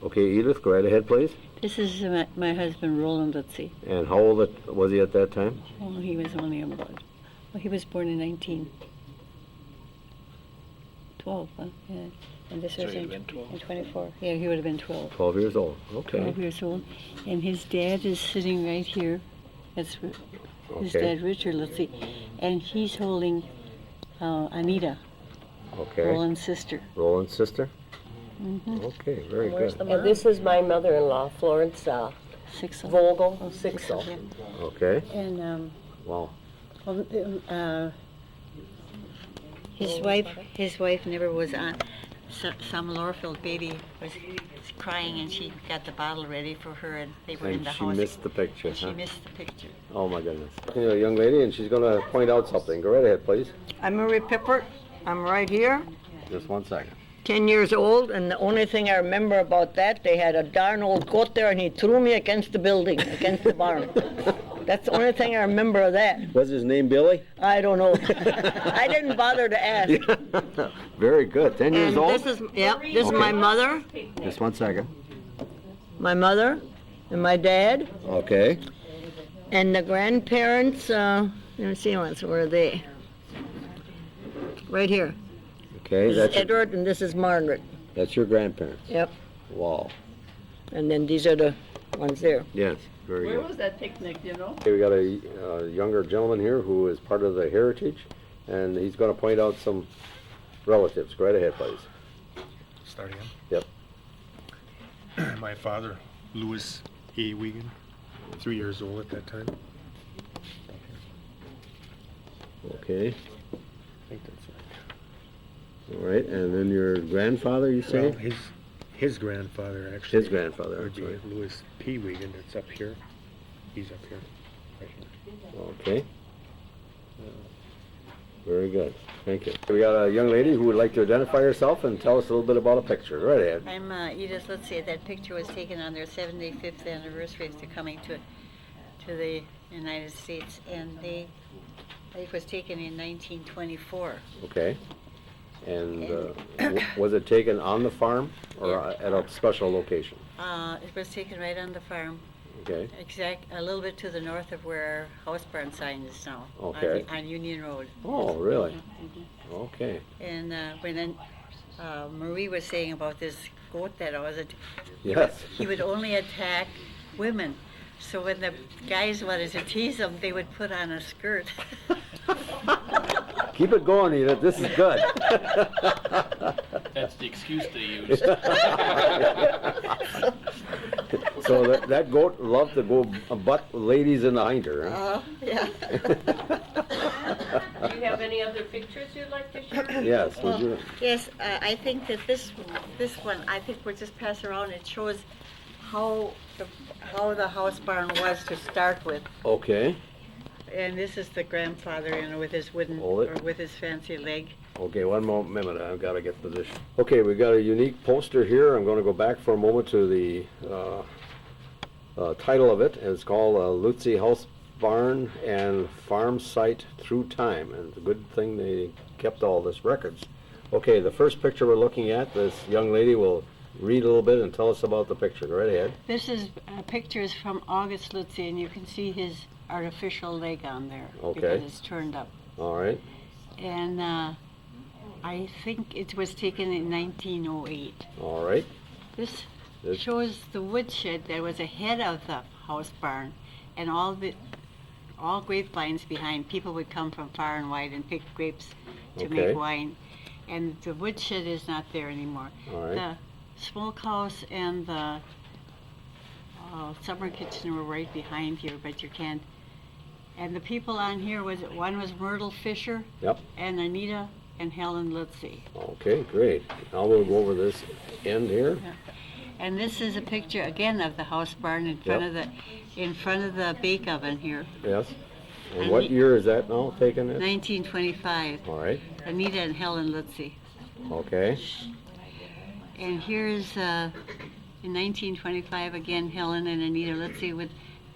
Okay, Edith, go right ahead, please. This is my husband, Roland Lutzy. And how old was he at that time? Oh, he was only about, well, he was born in 1912, huh? Yeah. And this So was he'd in, been 12? in 24. Yeah, he would have been 12. 12 years old. Okay. 12 years old. And his dad is sitting right here. That's his Okay. dad, Richard Lutzy. And he's holding Anita, Okay. Roland's sister. Roland's sister? Mm-hmm. Okay, very Where's good. the And this is my mother-in-law, Florence Sixel. Vogel Oh, Sixel. yeah. Okay. And Wow. his wife never was on. Some Lorfield baby was crying, and she got the bottle ready for her, and they were in And the she house. missed the picture, And she huh? missed the picture. Oh my goodness. You know, a young lady, and she's going to point out something. Go right ahead, please. I'm Marie Pippert. I'm right here, Just 1 second. 10 years old, and the only thing I remember about that, they had a darn old goat there, and he threw me against the building, against the barn. That's the only thing I remember of that. Was his name Billy? I don't know. I didn't bother to ask. Very good. 10 years And old? this is, yep, this is my mother, Just 1 second. and my dad, Okay. and the grandparents, let me see once, where are they? Right here. Okay, This is that's Edward, and this is Margaret. that's your grandparents. Yep. Wow. And then these are the ones there. Yes, very Where good. was that picnic, you know? Okay, we got a younger gentleman here who is part of the heritage, and he's going to point out some relatives. Go right ahead, please. Start again. Yep. My father, Louis A. Wiegand, 3 years old at that time. Okay. I think that's right. All right, and then your grandfather, you say? Well, his grandfather actually. His grandfather, would that's be right. Louis P. Wiegand. That's up here. He's up here. Right here. Okay. Very good. Thank you. We got a young lady who would like to identify herself and tell us a little bit about a picture. Go right ahead. I'm Edith Litzy. That picture was taken on their 75th anniversary of their coming to the United States, and it was taken in 1924. Okay. And was it taken on the farm or at a special location? It was taken right on the farm, Okay. a little bit to the north of where our house barn sign is now. Okay. On Union Road. Oh, really? Mhm. Okay. And when Marie was saying about this goat that was it, Yes. he would only attack women. So when the guys wanted to tease him, they would put on a skirt. Keep it going, Edith. This is good. That's the excuse they use. So that goat loved to go butt ladies in the hinder. Huh? Yeah. Do you have any other pictures you'd like to share? Yes. Would you? Yes, I think that this one, I think we'll just pass around. It shows how the house barn was to start with. Okay. And this is the grandfather, with his wooden, Hold it. or with his fancy leg. Okay, one more minute. I've got to get position. Okay, we got a unique poster here. I'm going to go back for a moment to the title of it. It's called Lutzy House Barn and Farm Site Through Time. And it's a good thing they kept all this records. Okay, the first picture we're looking at, this young lady will read a little bit and tell us about the picture. Go right ahead. This is pictures from August Lutzy, and you can see his artificial leg on there. Okay. Because it's turned up. All right. And I think it was taken in 1908. All right. This shows the woodshed that was ahead of the house barn, and all grapevines behind. People would come from far and wide and pick grapes to Okay. make wine, and the woodshed is not there anymore. All right. smokehouse and the summer kitchen were right behind here, but you can't. And the people on here one was Myrtle Fisher. Yep. And Anita and Helen Litzy. Okay, great. Now we'll go over this end here. Yeah. And this is a picture again of the house barn in front of the bake oven here. Yes. And what year is that now taken? 1925. All right. Anita and Helen Litzy. Okay. And here's in 1925 again Helen and Anita Litzy with.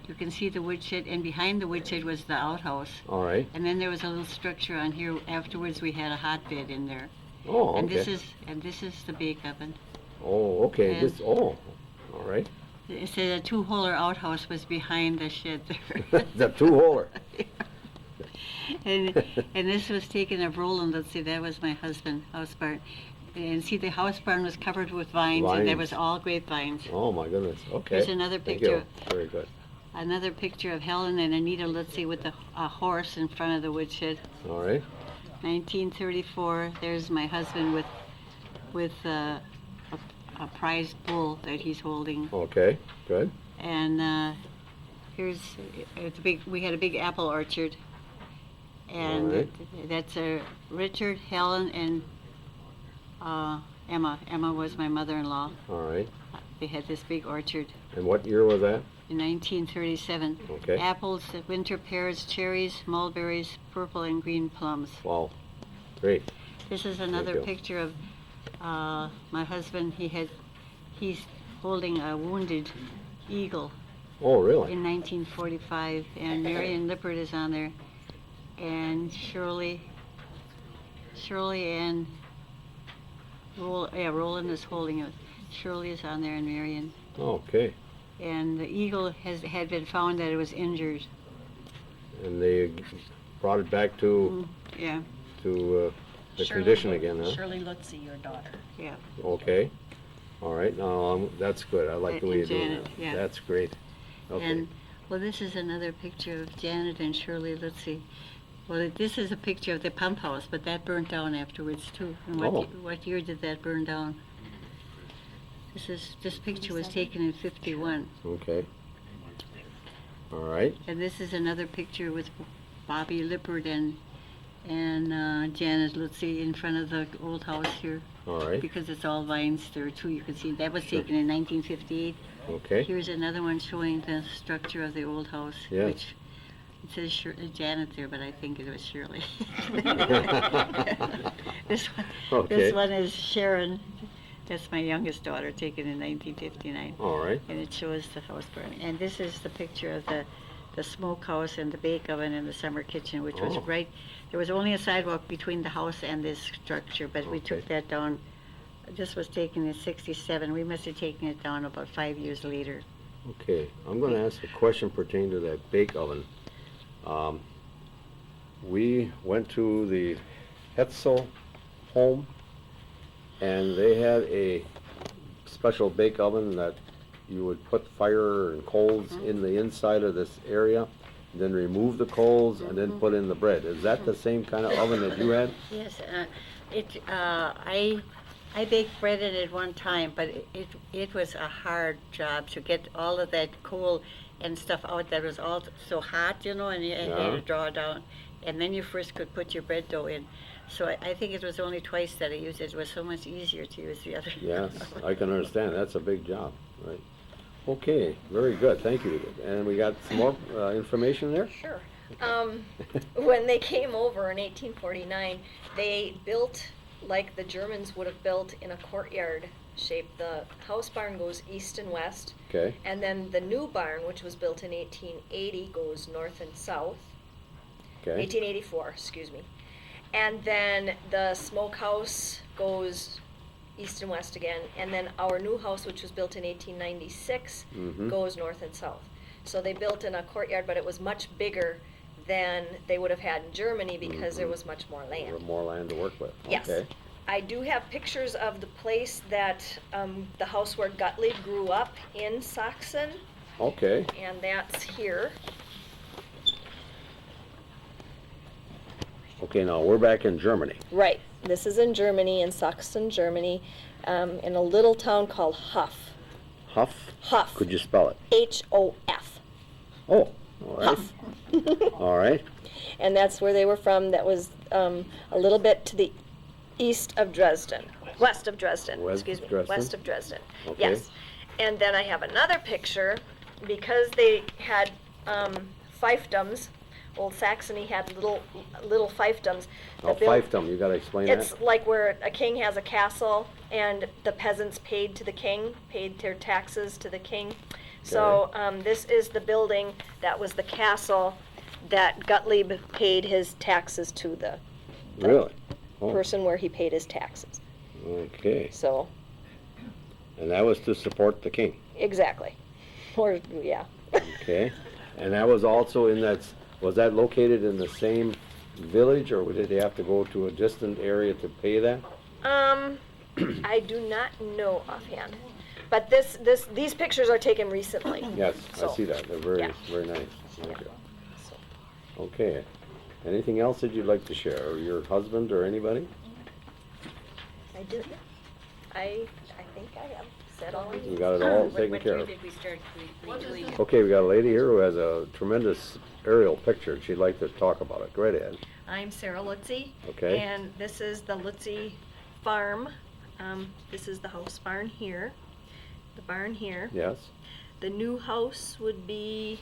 You can see the woodshed, and behind the woodshed was the outhouse. All right. And then there was a little structure on here. Afterwards, we had a hotbed in there. Oh, okay. And this is the bake oven. Oh, okay. And all right. It said a two-holer outhouse was behind the shed there. The two-holer. and this was taken of Roland. Let's see, that was my husband, house barn. And see, the house barn was covered with vines, and there was all grapevines. Oh my goodness. Okay. Here's another picture. Thank you. Very good. Another picture of Helen and Anita Litzy with a horse in front of the woodshed. All right. 1934. There's my husband with a prized bull that he's holding. Okay. Good. And here's we had a big apple orchard, and right. That's Richard, Helen, and Emma. Emma was my mother-in-law. All right. They had this big orchard. And what year was that? In 1937. Okay. Apples, winter pears, cherries, mulberries, purple and green plums. Wow. Great. This is another picture of my husband. He's holding a wounded eagle. Oh, really? In 1945, and Marion Lippert is on there, and Shirley and Roland is holding it. Shirley is on there, and Marion. Okay. And the eagle had been found that it was injured. And they brought it back to the condition again, huh? Shirley Lutzy, your daughter. Yeah. Okay. All right. Now that's good. I like the way you're doing Janet, that. yeah. That's great. Okay. And well, this is another picture of Janet and Shirley Litzy. Well, this is a picture of the pump house, but that burnt down afterwards too. And what year did that burn down? This picture was taken in 51. Okay. All right. And this is another picture with Bobby Lippert and Janet Litzy in front of the old house here. All right. Because it's all vines there too. You can see that was taken in 1958. Okay. Here's another one showing the structure of the old house. Yeah. Which it says Janet there, but I think it was Shirley. This one is Sharon. That's my youngest daughter, taken in 1959. All right. And it shows the house burning. And this is the picture of the smokehouse and the bake oven and the summer kitchen, which was right. There was only a sidewalk between the house and this structure, but we took that down. This was taken in 67. We must have taken it down about 5 years later. Okay. I'm going to ask a question pertaining to that bake oven. We went to the Hetzel home, and they had a special bake oven that you would put fire and coals in the inside of this area, then remove the coals and then put in the bread. Is that the same kind of oven that you had? Yes, I baked bread in it one time, but it was a hard job to get all of that coal and stuff out that was all so hot, you know, and you had to draw it down. And then you first could put your bread dough in. So I think it was only twice that I used it. It was so much easier to use the other. Yes, I can understand. That's a big job, right? Okay, very good. Thank you. And we got some more information there? Sure. When they came over in 1849, they built like the Germans would have built in a courtyard shape. The house barn goes east and west. Okay. And then the new barn, which was built in 1880, goes north and south. Okay. 1884, excuse me. And then the smokehouse goes east and west again. And then our new house, which was built in 1896, goes north and south. So they built in a courtyard, but it was much bigger than they would have had in Germany because there was much more land. There was more land to work with. Yes. Okay. I do have pictures of the place that, the house where Gottlieb grew up in Sachsen, Okay. and that's here. Okay, now we're back in Germany. Right. This is in Germany, in Sachsen, Germany. in a little town called Huff. Huff? Huff. Could you spell it? H-O-F. Oh, all right. Huff. All right. And that's where they were from. That was a little bit to the east of Dresden. West of Dresden. Excuse me. Dresden? West of Dresden. Okay. Yes. And then I have another picture because they had fiefdoms. Old Saxony had little fiefdoms. Oh, fiefdom, you gotta explain It's that. like where a king has a castle and the peasants paid to the king, paid their taxes to the king. So this is the building that was the castle that Gottlieb paid his taxes to the Really? Oh, person where he paid his taxes. okay. So, And that was to support the king. exactly. Or, yeah. Okay. And that was also in that, was that located in the same village, or did they have to go to a distant area to pay that? I do not know offhand. But these pictures are taken recently. Yes, So, I see that. They're very, yeah. very nice. Thank you. Okay. Anything else that you'd like to share, or your husband or anybody? I do. I think I have said all of You got it all taken What care year of. did we start doing? Okay, we got a lady here who has a tremendous aerial picture, and she'd like to talk about it. Go right ahead. I'm Sarah Litzy. Okay. And this is the Lutzy Farm. This is the house barn here. The barn here. Yes. The new house would be,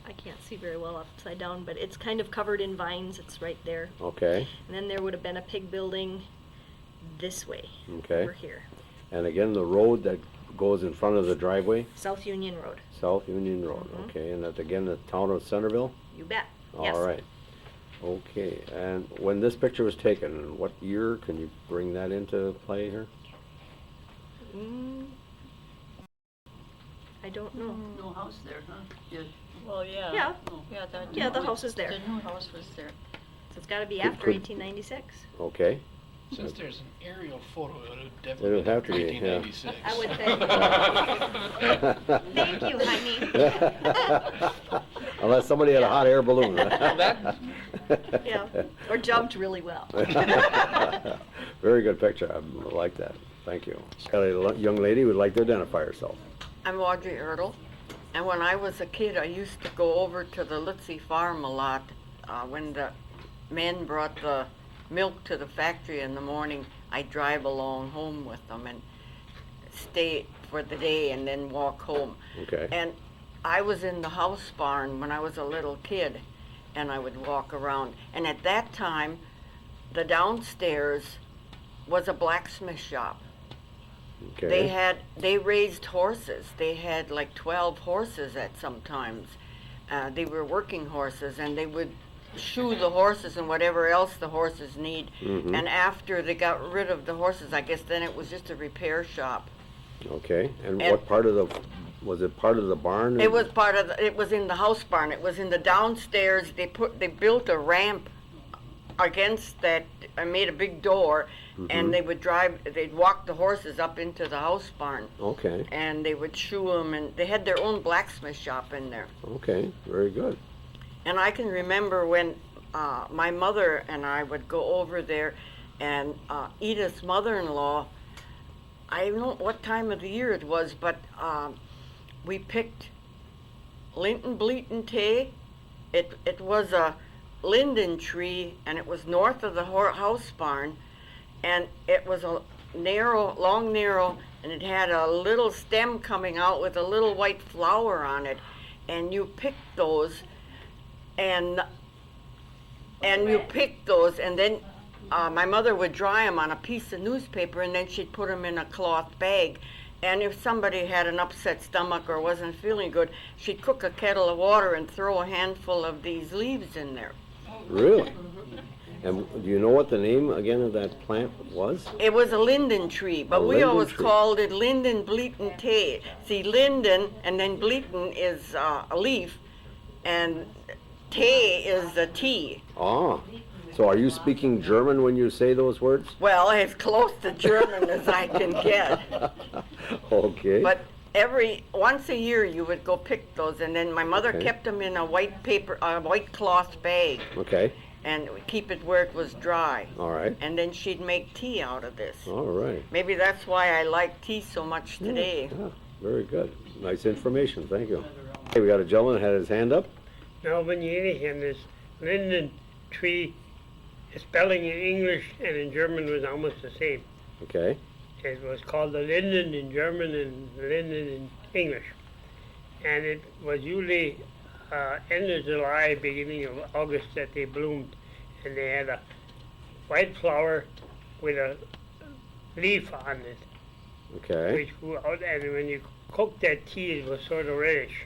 I can't see very well upside down, but it's kind of covered in vines. It's right there. Okay. And then there would have been a pig building this way. Okay. Over here. And again, the road that goes in front of the driveway? South Union Road. South Union Road, okay. And that's again the town of Centerville? You bet. Yes. All right. Okay, and when this picture was taken, what year, can you bring that into play here? I don't know. No house there, huh? Well, yeah. Yeah. Yeah, the house is there. The new house was there. So it's got to be Could- after could- 1896. Okay. Since there's an aerial photo, it would definitely It'll have to be, be yeah. 1996. I would think. Thank you, honey. Unless somebody had a hot air balloon. Yeah, or jumped really well. Very good picture, I like that, thank you. Got a young lady who would like to identify herself. I'm Audrey Ertl, and when I was a kid, I used to go over to the Lutzy Farm a lot. When the men brought the milk to the factory in the morning, I'd drive along home with them and stay for the day and then walk home. Okay. And I was in the house barn when I was a little kid, and I would walk around. And at that time, the downstairs was a blacksmith shop. Okay. They raised horses. They had like 12 horses at some times. They were working horses, and they would shoe the horses and whatever else the horses need. Mhm. And after they got rid of the horses, I guess then it was just a repair shop. Okay, and And- what part of the, was it part of the barn? It was part of it was in the house barn. It was in the downstairs. They built a ramp against that. I made a big door, Mhm. and they'd walk the horses up into the house barn, Okay, and they would shoe them, and they had their own blacksmith shop in there. okay, very good. And I can remember when my mother and I would go over there, and Edith's mother-in-law, I don't know what time of the year it was, but we picked Linton Bleaton Tay. It was a linden tree, and it was north of the house barn, and it was a long narrow, and it had a little stem coming out with a little white flower on it, and you picked those, and you picked those, and then my mother would dry them on a piece of newspaper, and then she'd put them in a cloth bag. And if somebody had an upset stomach or wasn't feeling good, she'd cook a kettle of water and throw a handful of these leaves in there. Really? And do you know what the name again of that plant was? It was a linden tree, but A we linden always tree. called it linden bleaton tay. See, linden and then bleaton is a leaf, and tay is a tea. Ah, so are you speaking German when you say those words? Well, as close to German as I can get. Okay. But once a year you would go pick those, and then my mother Okay. kept them in a white cloth bag. Okay. and keep it where it was dry. All right. And then she'd make tea out of this. All right. Maybe that's why I like tea so much today. Yeah, very good. Nice information. Thank you. Hey, we got a gentleman had his hand up. Melvin Yanig, and this linden tree, spelling in English and in German was almost the same. Okay. It was called the linden in German and linden in English. And it was usually end of July, beginning of August that they bloomed. And they had a white flower with a leaf on it, Okay. which grew out. And when you cooked that tea, it was sort of reddish.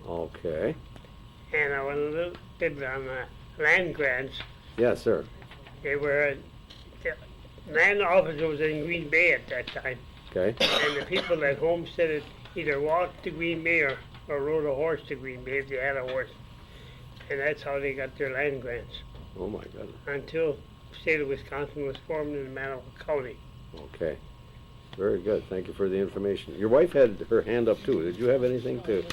Okay. And I went a little bit on land grants. Yes, sir. They were, the land office was in Green Bay at that time. Okay. And the people that homesteaded either walked to Green Bay or rode a horse to Green Bay if they had a horse. And that's how they got their land grants. Oh my goodness. Until the state of Wisconsin was formed in Manitowoc County. Okay. Very good. Thank you for the information. Your wife had her hand up too. Did you have anything to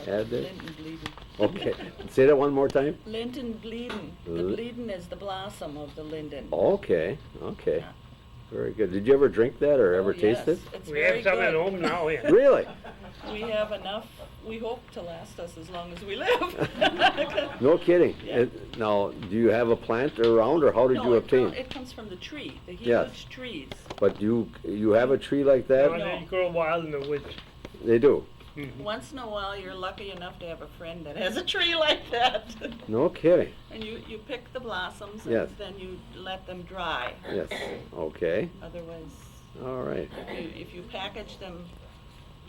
add there? Linden bleeding. Okay. Say that one more time. Linden bleeding. The L- bleeding is the blossom of the linden. Okay. Okay. Very good. Did you ever drink that or ever taste it? It's We very have some at good. home now, yeah. Really? We have enough, we hope to last us as long as we live. No kidding. Now, do you have a plant around, or how did you obtain? It comes from the tree, the huge Yes. trees. But you have a tree like that? No, they grow wild in the woods. They do. Once in a while, you're lucky enough to have a friend that has a tree like that. No kidding. And you pick the blossoms Yes. and then you let them dry. Yes. Okay. Otherwise, All right. if you package them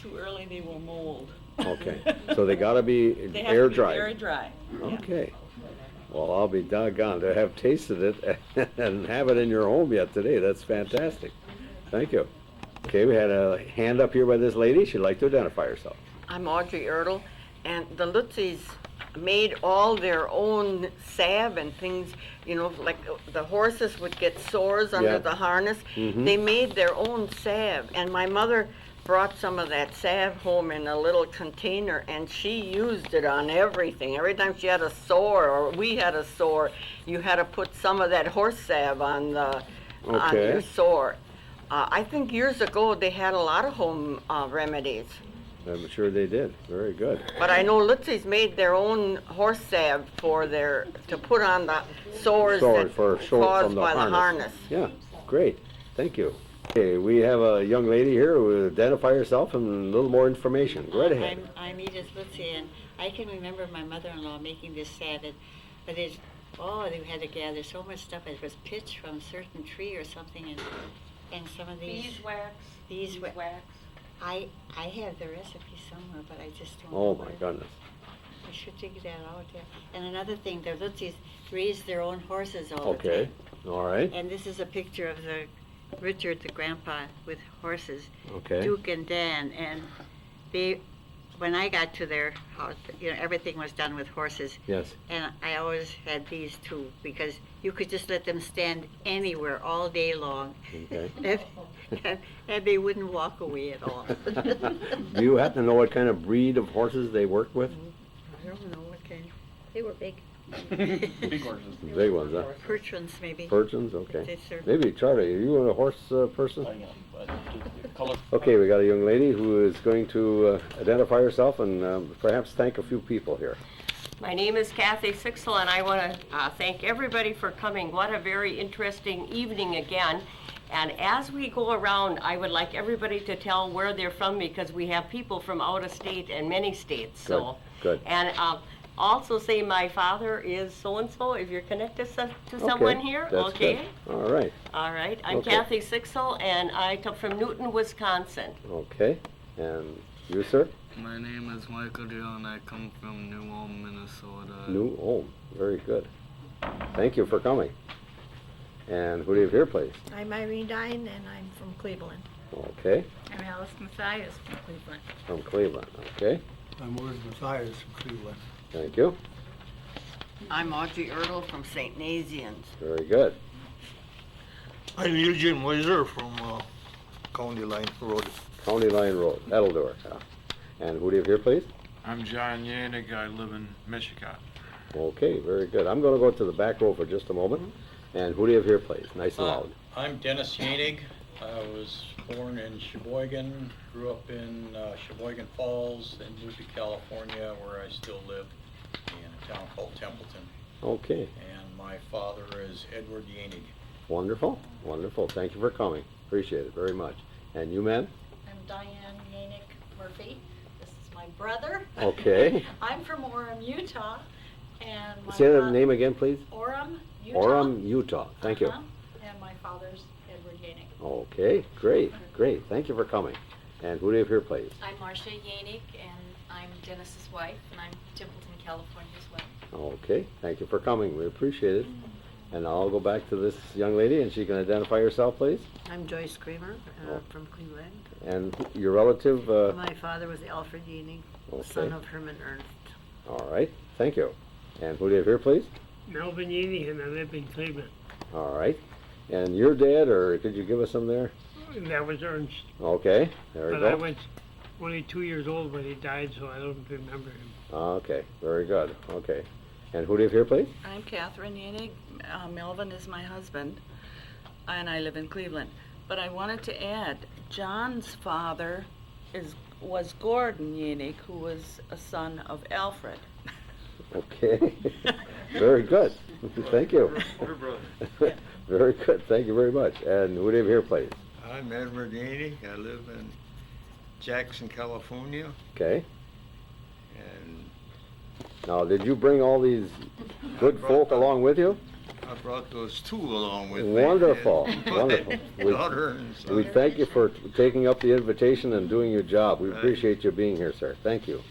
too early, they will mold. Okay. So they gotta be They have air to be dried. very dry. Okay. Well, I'll be doggone to have tasted it and have it in your home yet today. That's fantastic. Thank you. Okay, we had a hand up here by this lady. She'd like to identify herself. I'm Audrey Ertl, and the Lutzys made all their own salve and things, you know, like the horses would get sores under Yeah. the harness. Mhm. They made their own salve, and my mother brought some of that salve home in a little container, and she used it on everything. Every time she had a sore or we had a sore, you had to put some of that horse salve on the on Okay. your sore. I think years ago they had a lot of home remedies. I'm sure they did. Very good. But I know Litzy's made their own horse salve for to put on the sores that caused from the by the harness. Yeah, great. Thank you. Okay, we have a young lady here who will identify herself and a little more information. Go right ahead. I'm Edith Lutzy, and I can remember my mother-in-law making this salve, but they had to gather so much stuff. It was pitch from a certain tree or something, and some of these Beeswax. I have the recipe somewhere, but I just don't Oh know my where. goodness. I should dig that out there. And another thing, the Lutzys raised their own horses all the Okay. time. All right. And this is a picture of Richard, the grandpa, with horses, Okay. Duke and Dan, and when I got to their house, everything was done with horses. Yes. And I always had these too, because you could just let them stand anywhere all day long. Okay. and they wouldn't walk away at all. Do you happen to know what kind of breed of horses they work with? I don't know what kind. They were big. Big horses. Big ones, huh? Percherons, maybe. Percherons, okay. They serve- Maybe, Charlie, are you a horse person? I am, but the color. Okay, we got a young lady who is going to identify herself and perhaps thank a few people here. My name is Kathy Sixel, and I want to thank everybody for coming. What a very interesting evening again. And as we go around, I would like everybody to tell where they're from, because we have people from out of state and many states. So, Good. and also say my father is so-and-so, if you're connected to someone here. That's Okay. good. All right. All right. I'm Okay. Kathy Sixel, and I come from Newton, Wisconsin. Okay. And you, sir? My name is Michael Deal, and I come from New Ulm, Minnesota. New Ulm. Very good. Thank you for coming. And who do you have here, please? I'm Irene Dine, and I'm from Cleveland. Okay. I'm Alice Mathias from Cleveland. From Cleveland. Okay. I'm William Mathias from Cleveland. Thank you. I'm Audrey Ertl from St. Nazianz. Very good. I'm Eugene Weiser from County Line Road. County Line Road. That'll do it. And who do you have here, please? I'm John Yaehnig. I live in Michigan. Okay, very good. I'm going to go to the back row for just a moment. And who do you have here, please? Nice and loud. I'm Dennis Jaehnig. I was born in Sheboygan, grew up in Sheboygan Falls, then moved to California where I still live in a town called Templeton. Okay, And my father is Edward Jaehnig. wonderful, wonderful. Thank you for coming. Appreciate it very much. And you, ma'am? I'm Diane Yannick Murphy. This is my brother. Okay. I'm from Orem, Utah. And my Say the name again, please. Orem, Utah. Orem, Utah. Thank you. Uh-huh. And my father's Edward Yannick. Okay, great, great. Thank you for coming. And who do you have here, please? I'm Marcia Yannick, and I'm Dennis's wife, and I'm Templeton, California as well. Okay, thank you for coming. We appreciate it. And I'll go back to this young lady, and she can identify herself, please. I'm Joyce Creamer from Cleveland. And your relative? My father was Alfred Yanig, Okay. son of Herman Ernest. All right, thank you. And who do you have here, please? Melvin Yanig, and I live in Cleveland. All right. And your dad, or could you give us some there? That was Ernest. Okay, there we But go. I was only 2 years old when he died, so I don't remember him. Okay, very good. Okay. And who do you have here, please? I'm Katherine Yanig. Melvin is my husband, and I live in Cleveland. But I wanted to add, John's father was Gordon Yanig, who was a son of Alfred. Okay. Very good. Thank you. Older brother. Very good. Thank you very much. And who do you have here, please? I'm Edward Jaehnig. I live in Jackson, California. Okay. And Now, did you bring all these good folk along with you? I brought those two along with me. Wonderful, and wonderful. my daughter and son. We thank you for taking up the invitation and doing your job. We Right. appreciate you being here, sir. Thank you.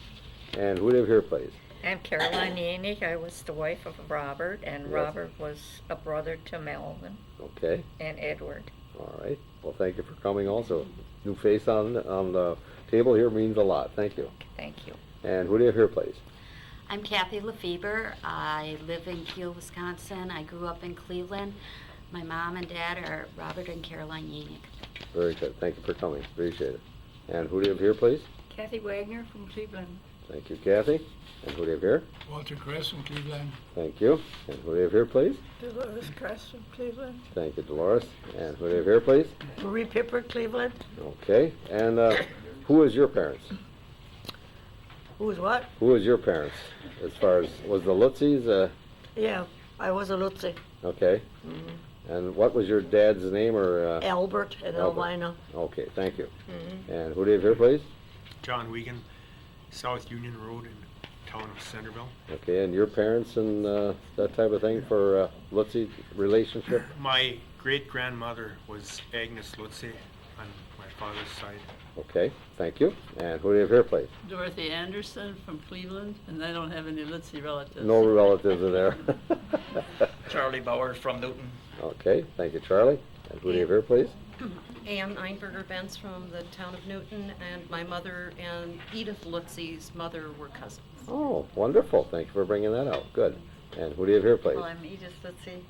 And who do you have here, please? I'm Caroline Yanig. I was the wife of Robert, and Yes. Robert was a brother to Melvin Okay. and Edward. All right. Well, thank you for coming also. New face on the table here means a lot. Thank you. Thank you. And who do you have here, please? I'm Kathy Lefebvre. I live in Kiel, Wisconsin. I grew up in Cleveland. My mom and dad are Robert and Caroline Yanig. Very good. Thank you for coming. Appreciate it. And who do you have here, please? Kathy Wagner from Cleveland. Thank you, Kathy. And who do you have here? Walter Kress from Cleveland. Thank you. And who do you have here, please? Dolores Kress from Cleveland. Thank you, Dolores. And who do you have here, please? Marie Pipper, Cleveland. Okay. And who is your parents? Who is what? Who is your parents? As far as, was the Lutzys? Yeah, I was a Lutzy. Okay. And what was your dad's name or? Albert and Albert. Elvina. Okay, thank you. Mhm. And who do you have here, please? John Wiegand, South Union Road in the town of Centerville. Okay, and your parents and that type of thing for Lutzy relationship? My great-grandmother was Agnes Lutzy on my father's side. Okay, thank you. And who do you have here, please? Dorothy Anderson from Cleveland, and I don't have any Litzy relatives. No relatives in there. Charlie Bauer from Newton. Okay, thank you, Charlie. And who do you have here, please? Ann Einberger Benz from the town of Newton, and my mother and Edith Lutzy's mother were cousins. Oh, wonderful. Thank you for bringing that out. Good. And who do you have here, please? Well, I'm Edith Litzy.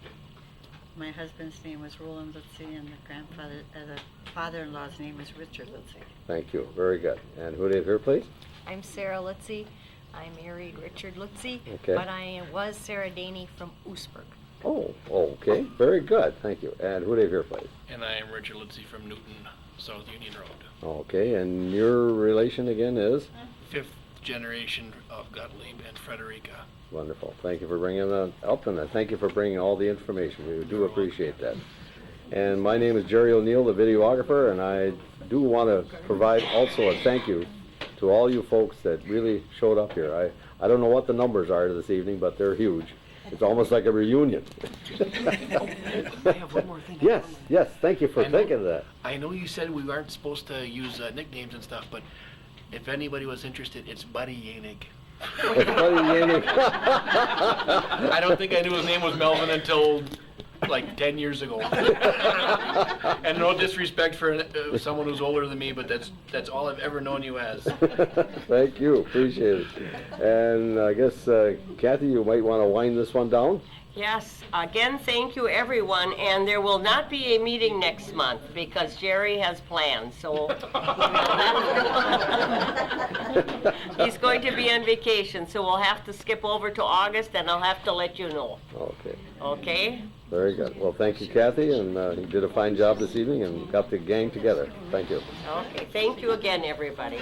My husband's name was Roland Litzy, and the father-in-law's name is Richard Litzy. Thank you. Very good. And who do you have here, please? I'm Sarah Litzy. I married Richard Litzy, Okay. but I was Sarah Daney from Oosburg. Oh, okay. Very good. Thank you. And who do you have here, please? And I am Richard Litzy from Newton, South Union Road. Okay, and your relation again is? Fifth generation of Gottlieb and Frederica. Wonderful. Thank you for bringing that up, and thank you for bringing all the information. We do appreciate that. And my name is Jerry O'Neill, the videographer, and I do want to provide also a thank you to all you folks that really showed up here. I don't know what the numbers are this evening, but they're huge. It's almost like a reunion. I have one more thing. Yes, yes, thank you for I know- thinking of that. I know you said we aren't supposed to use nicknames and stuff, but if anybody was interested, it's Buddy Yanig. It's Buddy Yanig. I don't think I knew his name was Melvin until like 10 years ago. And no disrespect for someone who's older than me, but that's all I've ever known you as. Thank you, appreciate it. And I guess, Kathy, you might want to wind this one down? Yes, again, thank you, everyone, and there will not be a meeting next month because Jerry has plans, so he's going to be on vacation, so we'll have to skip over to August, and I'll have to let you know. Okay. Okay? Very good. Well, thank you, Kathy, and you did a fine job this evening and got the gang together. Thank you. Okay, thank you again, everybody.